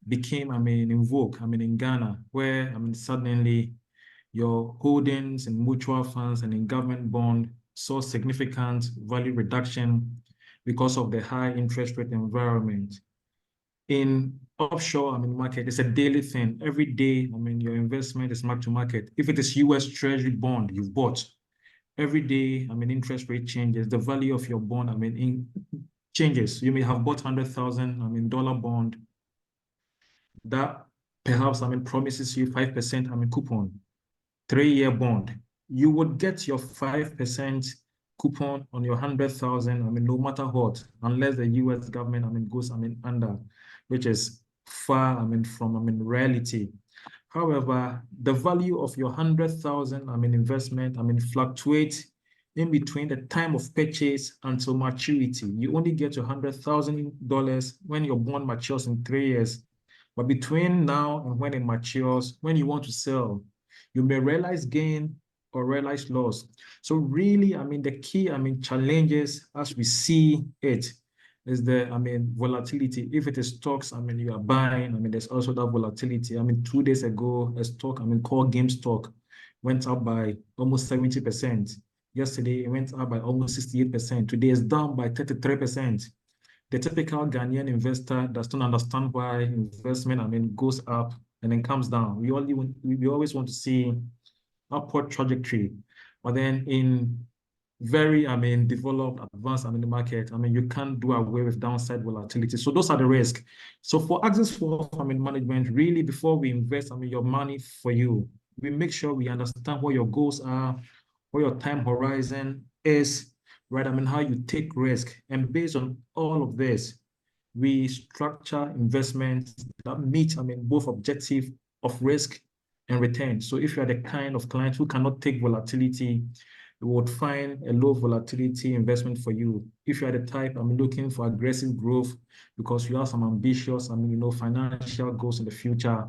became, I mean, in vogue, I mean, in Ghana, where, I mean, suddenly your holdings in mutual funds and in government bond saw significant value reduction because of the high interest rate environment. In offshore, I mean, market, it's a daily thing. Every day, I mean, your investment is mark to market. If it is US Treasury bond you've bought, every day, I mean, interest rate changes. The value of your bond, I mean, changes. You may have bought $100,000, I mean, dollar bond that perhaps, I mean, promises you 5%, I mean, coupon, 3-year bond. You would get your 5% coupon on your 100,000, I mean, no matter what, unless the US government, I mean, goes, I mean, under, which is far, I mean, from, I mean, reality. However, the value of your 100,000, I mean, investment, I mean, fluctuates in between the time of purchase until maturity. You only get your $100,000 when your bond matures in 3 years. But between now and when it matures, when you want to sell, you may realize gain or realize loss. So really, the key, challenges as we see it is the, volatility. If it is stocks, you are buying, there's also that volatility. 2 days ago, a stock, called GameStop went up by almost 70%. Yesterday, it went up by almost 68%. Today, it's down by 33%. The typical Ghanaian investor does not understand why investment, goes up and then comes down. We always want to see upward trajectory, but then in very, developed, advanced, the market, you can't do away with downside volatility. So those are the risks. So for Axis Wealth, management, really before we invest, your money for you, we make sure we understand what your goals are, what your time horizon is, right? How you take risk. And based on all of this, we structure investments that meet, both objective of risk and return. So if you are the kind of client who cannot take volatility, you would find a low volatility investment for you. If you are the type, looking for aggressive growth because you have some ambitious, financial goals in the future,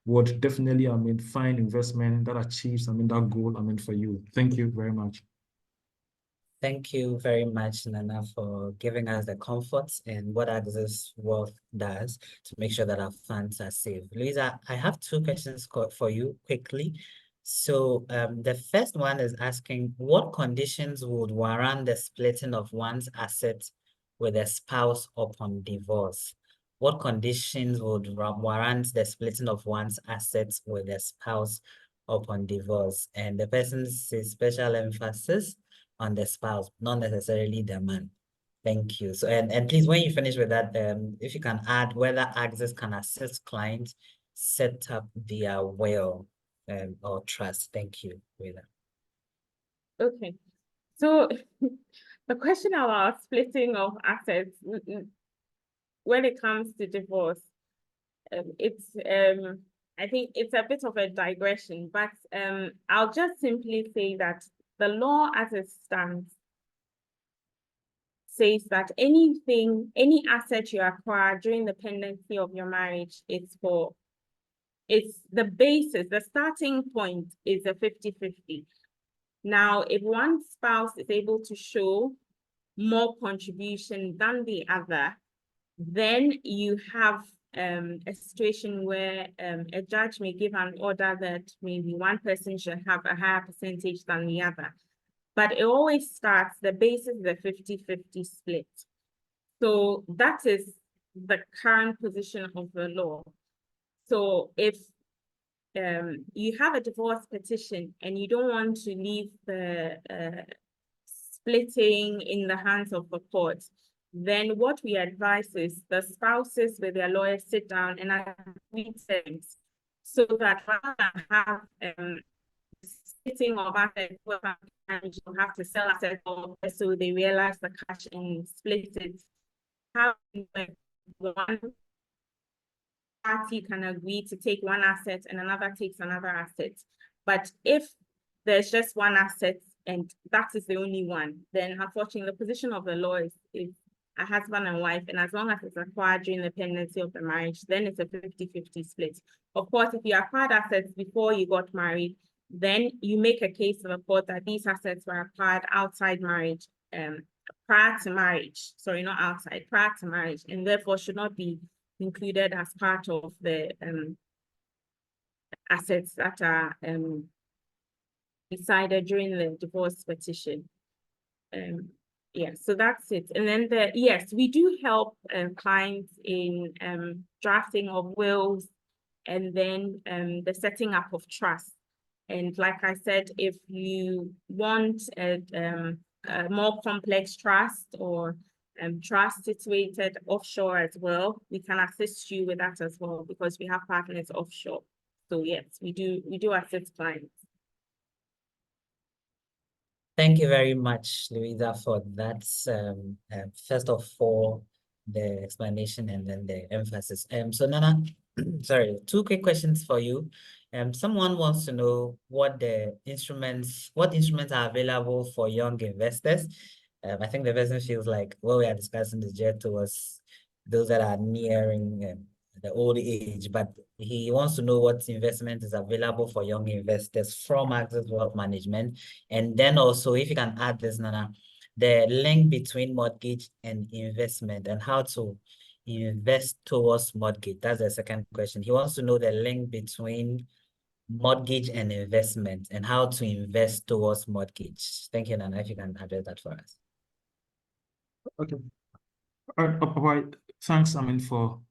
would definitely, find investment that achieves, that goal, for you. Thank you very much. Thank you very much, Nana, for giving us the comforts and what Axis Wealth does to make sure that our funds are safe. Louisa, I have 2 questions for you quickly. So the first one is asking, what conditions would warrant the splitting of one's assets with a spouse upon divorce? What conditions would warrant the splitting of one's assets with a spouse upon divorce? And the person says special emphasis on the spouse, not necessarily the man. Thank you. So, and please, when you finish with that, if you can add whether Axis can assist clients set up their will or trust. Thank you, Rita. Okay. So the question about splitting of assets when it comes to divorce, it's I think it's a bit of a digression, but I'll just simply say that the law as it stands says that any asset you acquire during the pendency of your marriage, it's the basis, the starting point is a 50-50. Now, if one spouse is able to show more contribution than the other, then you have a situation where a judge may give an order that maybe one person should have a higher percentage than the other. But it always starts, the basis is a 50-50 split. So that is the current position of the law. So if you have a divorce petition and you don't want to leave the splitting in the hands of the court, then what we advise is the spouses with their lawyers sit down and agree terms so that rather than have splitting of assets, you have to sell assets so they realize the cash and split it. How one party can agree to take one asset and another takes another asset. But if there's just one asset and that is the only one, then unfortunately the position of the law is a husband and wife, and as long as it's acquired during the pendency of the marriage, then it's a 50-50 split. Of course, if you acquired assets before you got married, then you make a case to the court that these assets were acquired outside marriage, prior to marriage, sorry, not outside, prior to marriage, and therefore should not be included as part of the assets that are decided during the divorce petition. Yeah, so that's it. And then yes, we do help clients in drafting of wills and then the setting up of trust. And like I said, if you want a more complex trust or trust situated offshore as well, we can assist you with that as well because we have partners offshore. So yes, we do assist clients. Thank you very much, Louisa, for that. First of all, the explanation and then the emphasis. So Nana, sorry, two quick questions for you. Someone wants to know what instruments are available for young investors. I think the person feels like what we are discussing is geared towards those that are nearing the old age, but he wants to know what investment is available for young investors from Access Wealth Management. And then also, if you can add this, Nana, the link between mortgage and investment and how to invest towards mortgage. That's the second question. He wants to know the link between mortgage and investment and how to invest towards mortgage. Thank you, Nana, if you can address that for us. Okay. All right. Thanks, for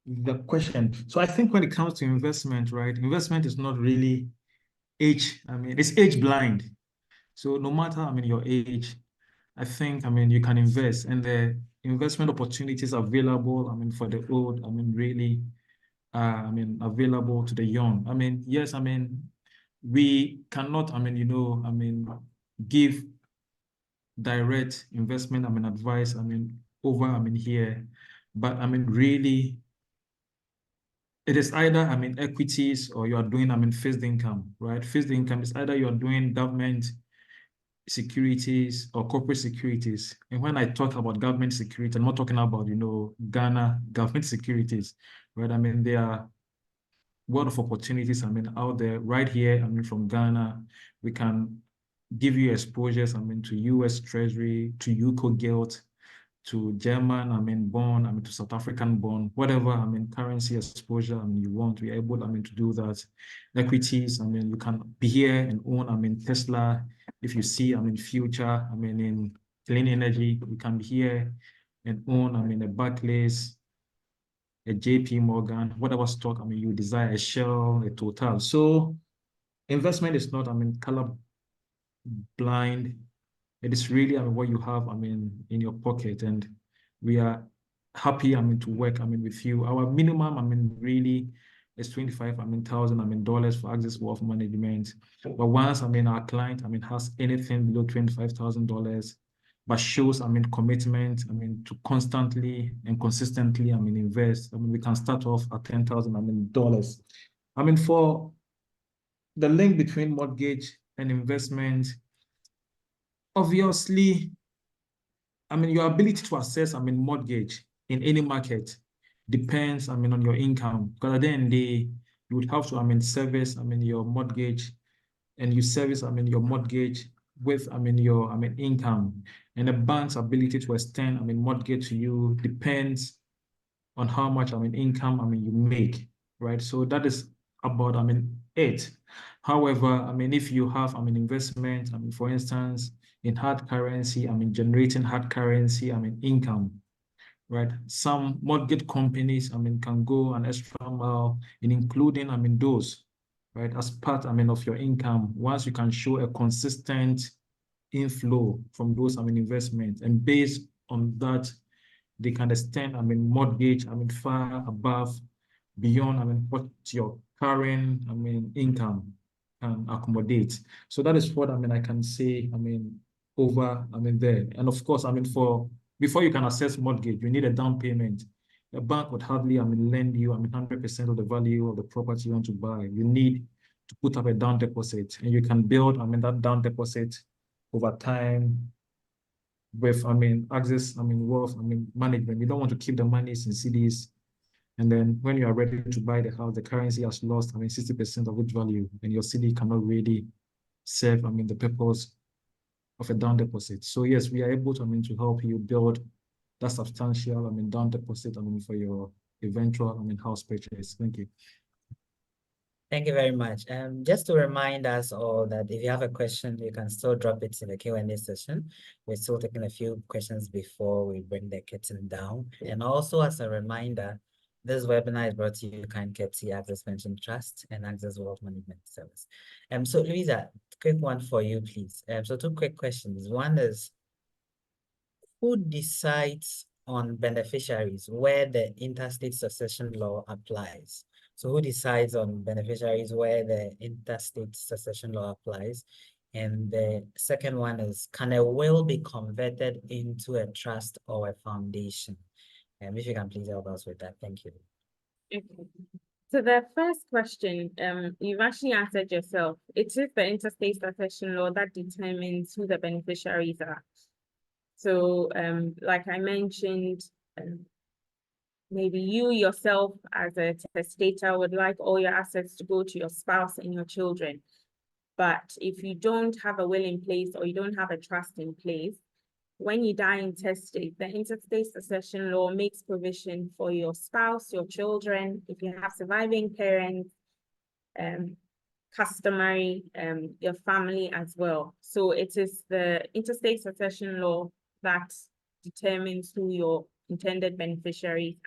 the question. So I think when it comes to investment, right, investment is not really it's age blind. So no matter, your age, I think, you can invest, and the investment opportunities available, for the old, really, available to the young. Yes, we cannot, give direct investment, advice, over, here, but, really, it is either, equities or you are doing, fixed income, right? Fixed income is either you're doing government securities or corporate securities. And when I talk about government security, I'm not talking about, Ghana government securities, right? There are world of opportunities, out there right here, from Ghana. We can give you exposures, to US Treasury, to UK Gilt, to German, bond, to South African bond, whatever, currency exposure, you want, we are able, to do that. Equities, you can be here and own, Tesla. If you see, future, in clean energy, you can be here and own, a Barclays, a JP Morgan, whatever stock, you desire, a Shell, a Total. So investment is not, color blind. It is really, what you have, in your pocket, and we are happy, to work, with you. Our minimum, really is $25,000, dollars for Access Wealth Management. But once, our client, has anything below $25,000, but shows, commitment, to constantly and consistently, invest, we can start off at $10,000, dollars. For the link between mortgage and investment, obviously, your ability to access, mortgage in any market depends, on your income. Because at the end of the day, you would have to, service, your mortgage, and you service, your mortgage with, your, income. And the bank's ability to extend, mortgage to you depends on how much, income, you make, right? So that is about, it. However, if you have, investment, for instance, in hard currency, generating hard currency, income, right? Some mortgage companies, can go an extra mile in including, those, right, as part, of your income. Once you can show a consistent inflow from those, investments, and based on that, they can extend, mortgage, far above, beyond, what your current, income can accommodate. So that is what, I can say, over, there. And of course, before you can access mortgage, you need a down payment. A bank would hardly, lend you, 100% of the value of the property you want to buy. You need to put up a down deposit, and you can build, that down deposit over time with, Access, wealth, management. You don't want to keep the money in CDs. And then when you are ready to buy the house, the currency has lost, 60% of its value, and your CD cannot really serve, the purpose of a down deposit. So yes, we are able to, to help you build that substantial, down deposit, for your eventual, house purchase. Thank you. Thank you very much. Just to remind us all that if you have a question, you can still drop it in the Q&A session. We're still taking a few questions before we bring the curtain down. And also as a reminder, this webinar is brought to you kind courtesy Access Pension Trust and Access Wealth Management Service. So Louisa, quick one for you, please. So two quick questions. One is, who decides on beneficiaries where the interstate succession law applies? So who decides on beneficiaries where the interstate succession law applies? And the second one is, can a will be converted into a trust or a foundation? If you can please help us with that. Thank you. Okay. So the first question, you've actually answered yourself. It is the interstate succession law that determines who the beneficiaries are. So, like I mentioned, maybe you yourself as a testator would like all your assets to go to your spouse and your children. But if you don't have a will in place or you don't have a trust in place, when you die intestate, the interstate succession law makes provision for your spouse, your children, if you have surviving parents, customary, your family as well. So it is the interstate succession law that determines who your intended beneficiaries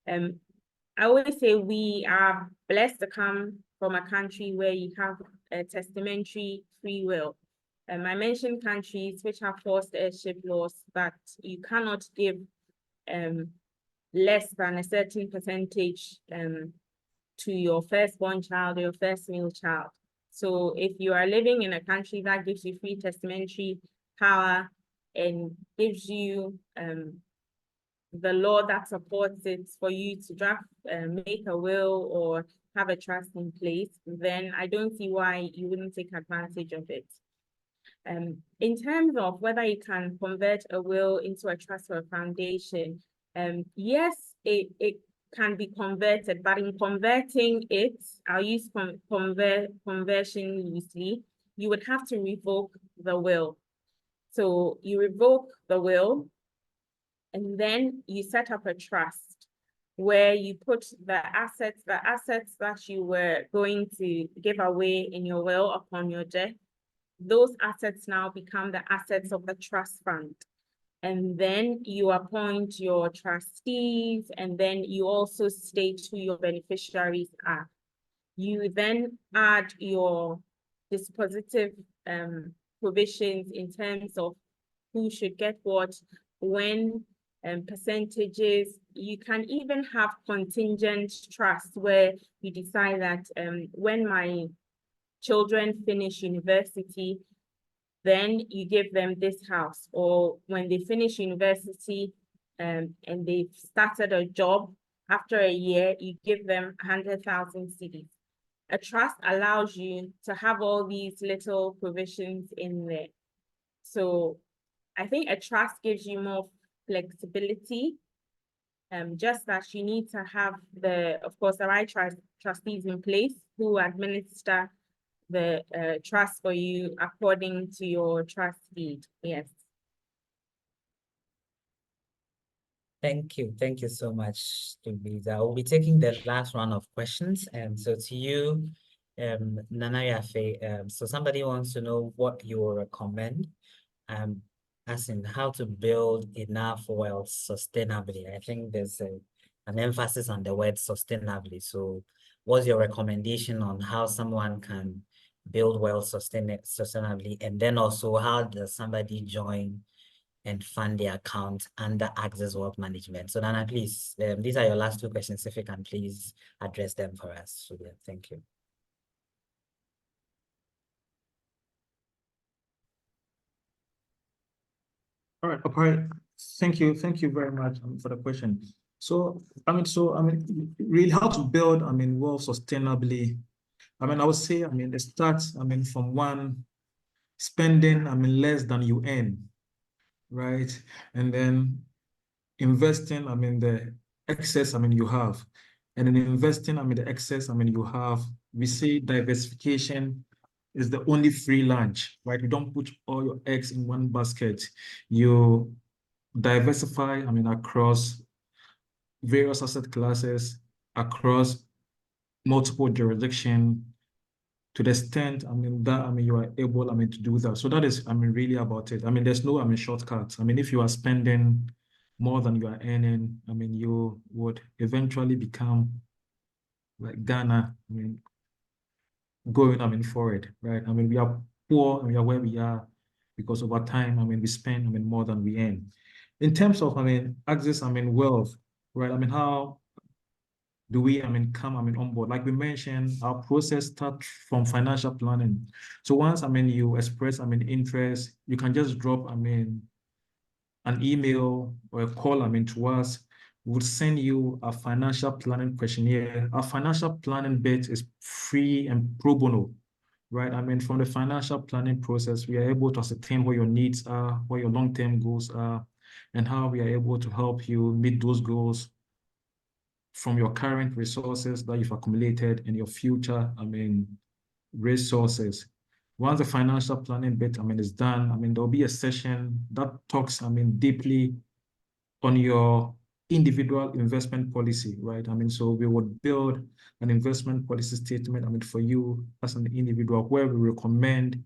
are. I always say we are blessed to come from a country where you have a testamentary free will. I mentioned countries which have forced heirship laws that you cannot give less than a certain percentage to your firstborn child or your first male child. So if you are living in a country that gives you free testamentary power and gives you the law that supports it for you to draft, make a will or have a trust in place, then I don't see why you wouldn't take advantage of it. In terms of whether you can convert a will into a trust or a foundation, yes, it can be converted, but in converting it, I'll use conversion loosely, you would have to revoke the will. So you revoke the will, and then you set up a trust where you put the assets that you were going to give away in your will upon your death. Those assets now become the assets of the trust fund. And then you appoint your trustees, and then you also state who your beneficiaries are. You then add your dispositive provisions in terms of who should get what, when, percentages. You can even have contingent trust where you decide that when my children finish university, then you give them this house, or when they finish university and they've started a job, after a year, you give them 100,000 cedis. A trust allows you to have all these little provisions in there. So I think a trust gives you more flexibility, just that you need to have of course, the right trustees in place who administer the trust for you according to your trust deed. Yes. Thank you. Thank you so much, Louisa. We'll be taking the last round of questions. So to you, Nana Yafe, so somebody wants to know what you will recommend, as in how to build enough wealth sustainably. I think there's an emphasis on the word sustainably. So what's your recommendation on how someone can build wealth sustainably? And then also, how does somebody join and fund the account under Access Wealth Management? So Nana, please, these are your last two questions. If you can please address them for us. So yeah, thank you. All right, okay. Thank you very much for the question. So really how to build wealth sustainably. I would say it starts from one, spending less than you earn, right? And then investing the excess you have, and then investing the excess you have. We say diversification is the only free lunch, right? You don't put all your eggs in one basket. You diversify across various asset classes, across multiple jurisdictions, to the extent that you are able to do that. So that is really about it. There's no shortcuts. If you are spending more than you are earning, you would eventually become like Ghana, going forward, right? We are poor and we are where we are because over time, we spend more than we earn. In terms of access wealth, right? How do we come on board? Like we mentioned, our process starts from financial planning. So once you express interest, you can just drop an email or a call to us. we'll send you a financial planning questionnaire. Our financial planning bit is free and pro bono, right? I mean, from the financial planning process, we are able to ascertain what your needs are, what your long-term goals are, and how we are able to help you meet those goals from your current resources that you've accumulated and your future, resources. Once the financial planning bit, is done, there'll be a session that talks, deeply on your individual investment policy, right? So we would build an investment policy statement, for you as an individual, where we recommend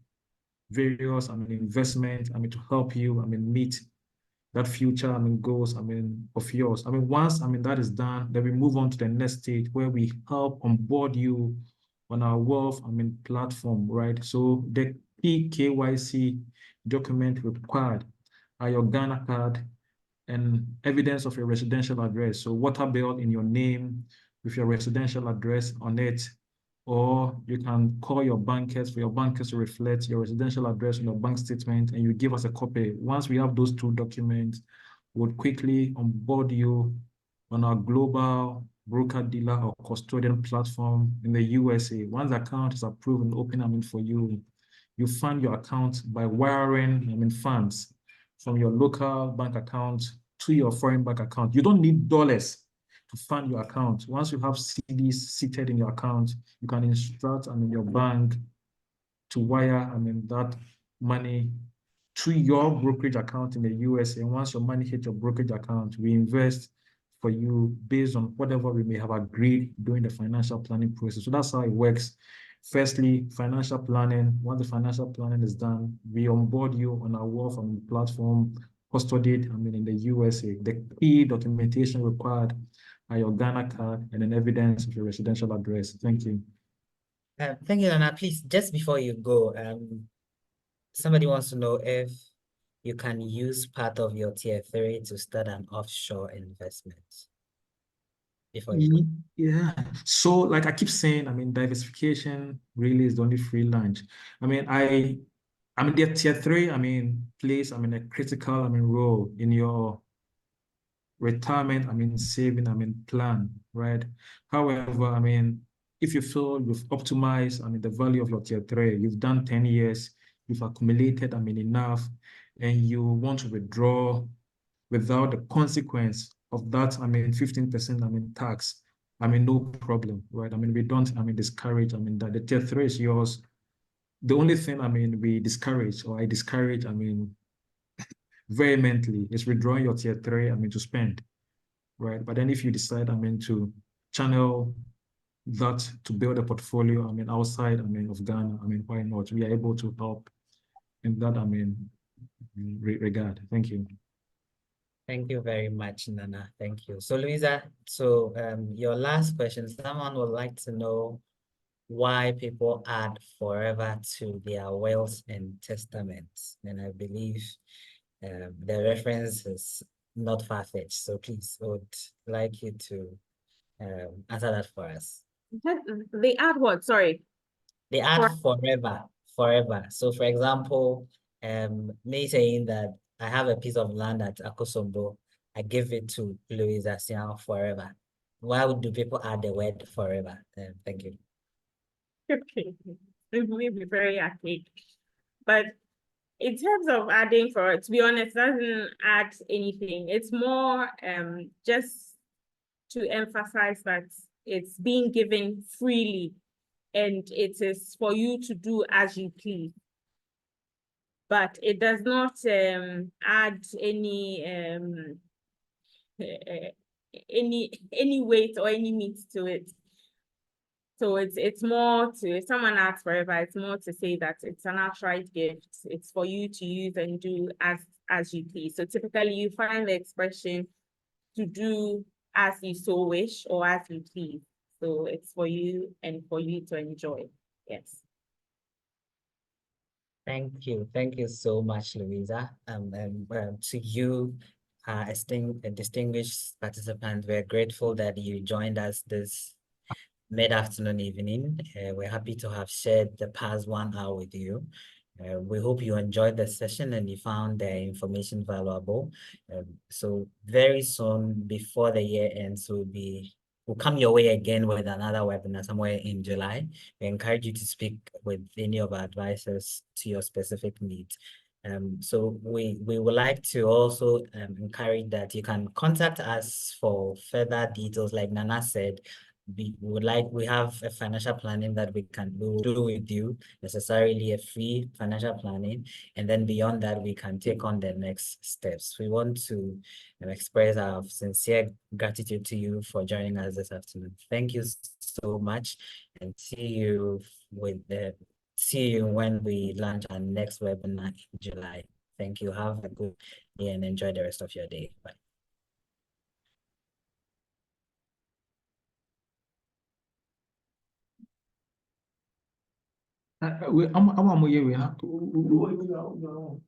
various, investments, to help you, meet that future, goals, of yours. Once, that is done, then we move on to the next stage where we help onboard you on our wealth, platform, right? So the key KYC document required are your Ghana card and evidence of your residential address. So water bill in your name with your residential address on it, or you can call your bankers for your bankers to reflect your residential address on your bank statement, and you give us a copy. Once we have those two documents, we'll quickly onboard you on our global broker dealer or custodian platform in the USA. Once the account is approved and open, for you, you fund your account by wiring, funds from your local bank account to your foreign bank account. You don't need dollars to fund your account. Once you have CDs seated in your account, you can instruct your bank to wire that money to your brokerage account in the US. And once your money hits your brokerage account, we invest for you based on whatever we may have agreed during the financial planning process. So that's how it works. Firstly, financial planning. Once the financial planning is done, we onboard you on our wealth platform, custodied, in the USA. The key documentation required are your Ghana card and an evidence of your residential address. Thank you. Thank you, Nana. Please, just before you go, somebody wants to know if you can use part of your tier 3 to start an offshore investment. Before you go. Yeah. So, like I keep saying, diversification really is the only free lunch. The tier 3, plays, a critical, role in your retirement, saving, plan, right? However, if you feel you've optimized, the value of your tier 3, you've done 10 years, you've accumulated, enough, and you want to withdraw without the consequence of that, 15%, tax, no problem, right? We don't, discourage, that the tier 3 is yours. The only thing, we discourage, or I discourage, vehemently is withdrawing your tier 3, to spend, right? But then if you decide, to channel that to build a portfolio, outside, of Ghana, why not? We are able to help in that, regard. Thank you. Thank you very much, Nana. Thank you. So, Louisa, your last question, someone would like to know why people add forever to their wills and testaments. And I believe the reference is not far-fetched. So please, I would like you to answer that for us. They add what? Sorry. They add forever. So for example, me saying that I have a piece of land at Akosombo, I give it to Louisa Sian forever. Why would do people add the word forever? Thank you. Okay, it may be very archaic, but in terms of adding for, to be honest, it doesn't add anything. It's more just to emphasize that it's being given freely and it is for you to do as you please. But it does not add any weight or any meat to it. So it's more to, if someone asks forever, it's more to say that it's an outright gift. It's for you to use and do as you please. So typically you find the expression to do as you so wish or as you please. So it's for you and for you to enjoy. Yes. Thank you. Thank you so much, Louisa. To you, a distinguished participant, we're grateful that you joined us this mid-afternoon evening. We're happy to have shared the past 1 hour with you. We hope you enjoyed the session and you found the information valuable. So very soon, before the year ends, we'll come your way again with another webinar somewhere in July. We encourage you to speak with any of our advisors to your specific needs. So we would like to also encourage that you can contact us for further details. Like Nana said, we have a financial planning that we will do with you, necessarily a free financial planning, and then beyond that we can take on the next steps. We want to express our sincere gratitude to you for joining us this afternoon. Thank you so much, and see you when we launch our next webinar in July. Thank you. Have a good day and enjoy the rest of your day. Bye. We have to.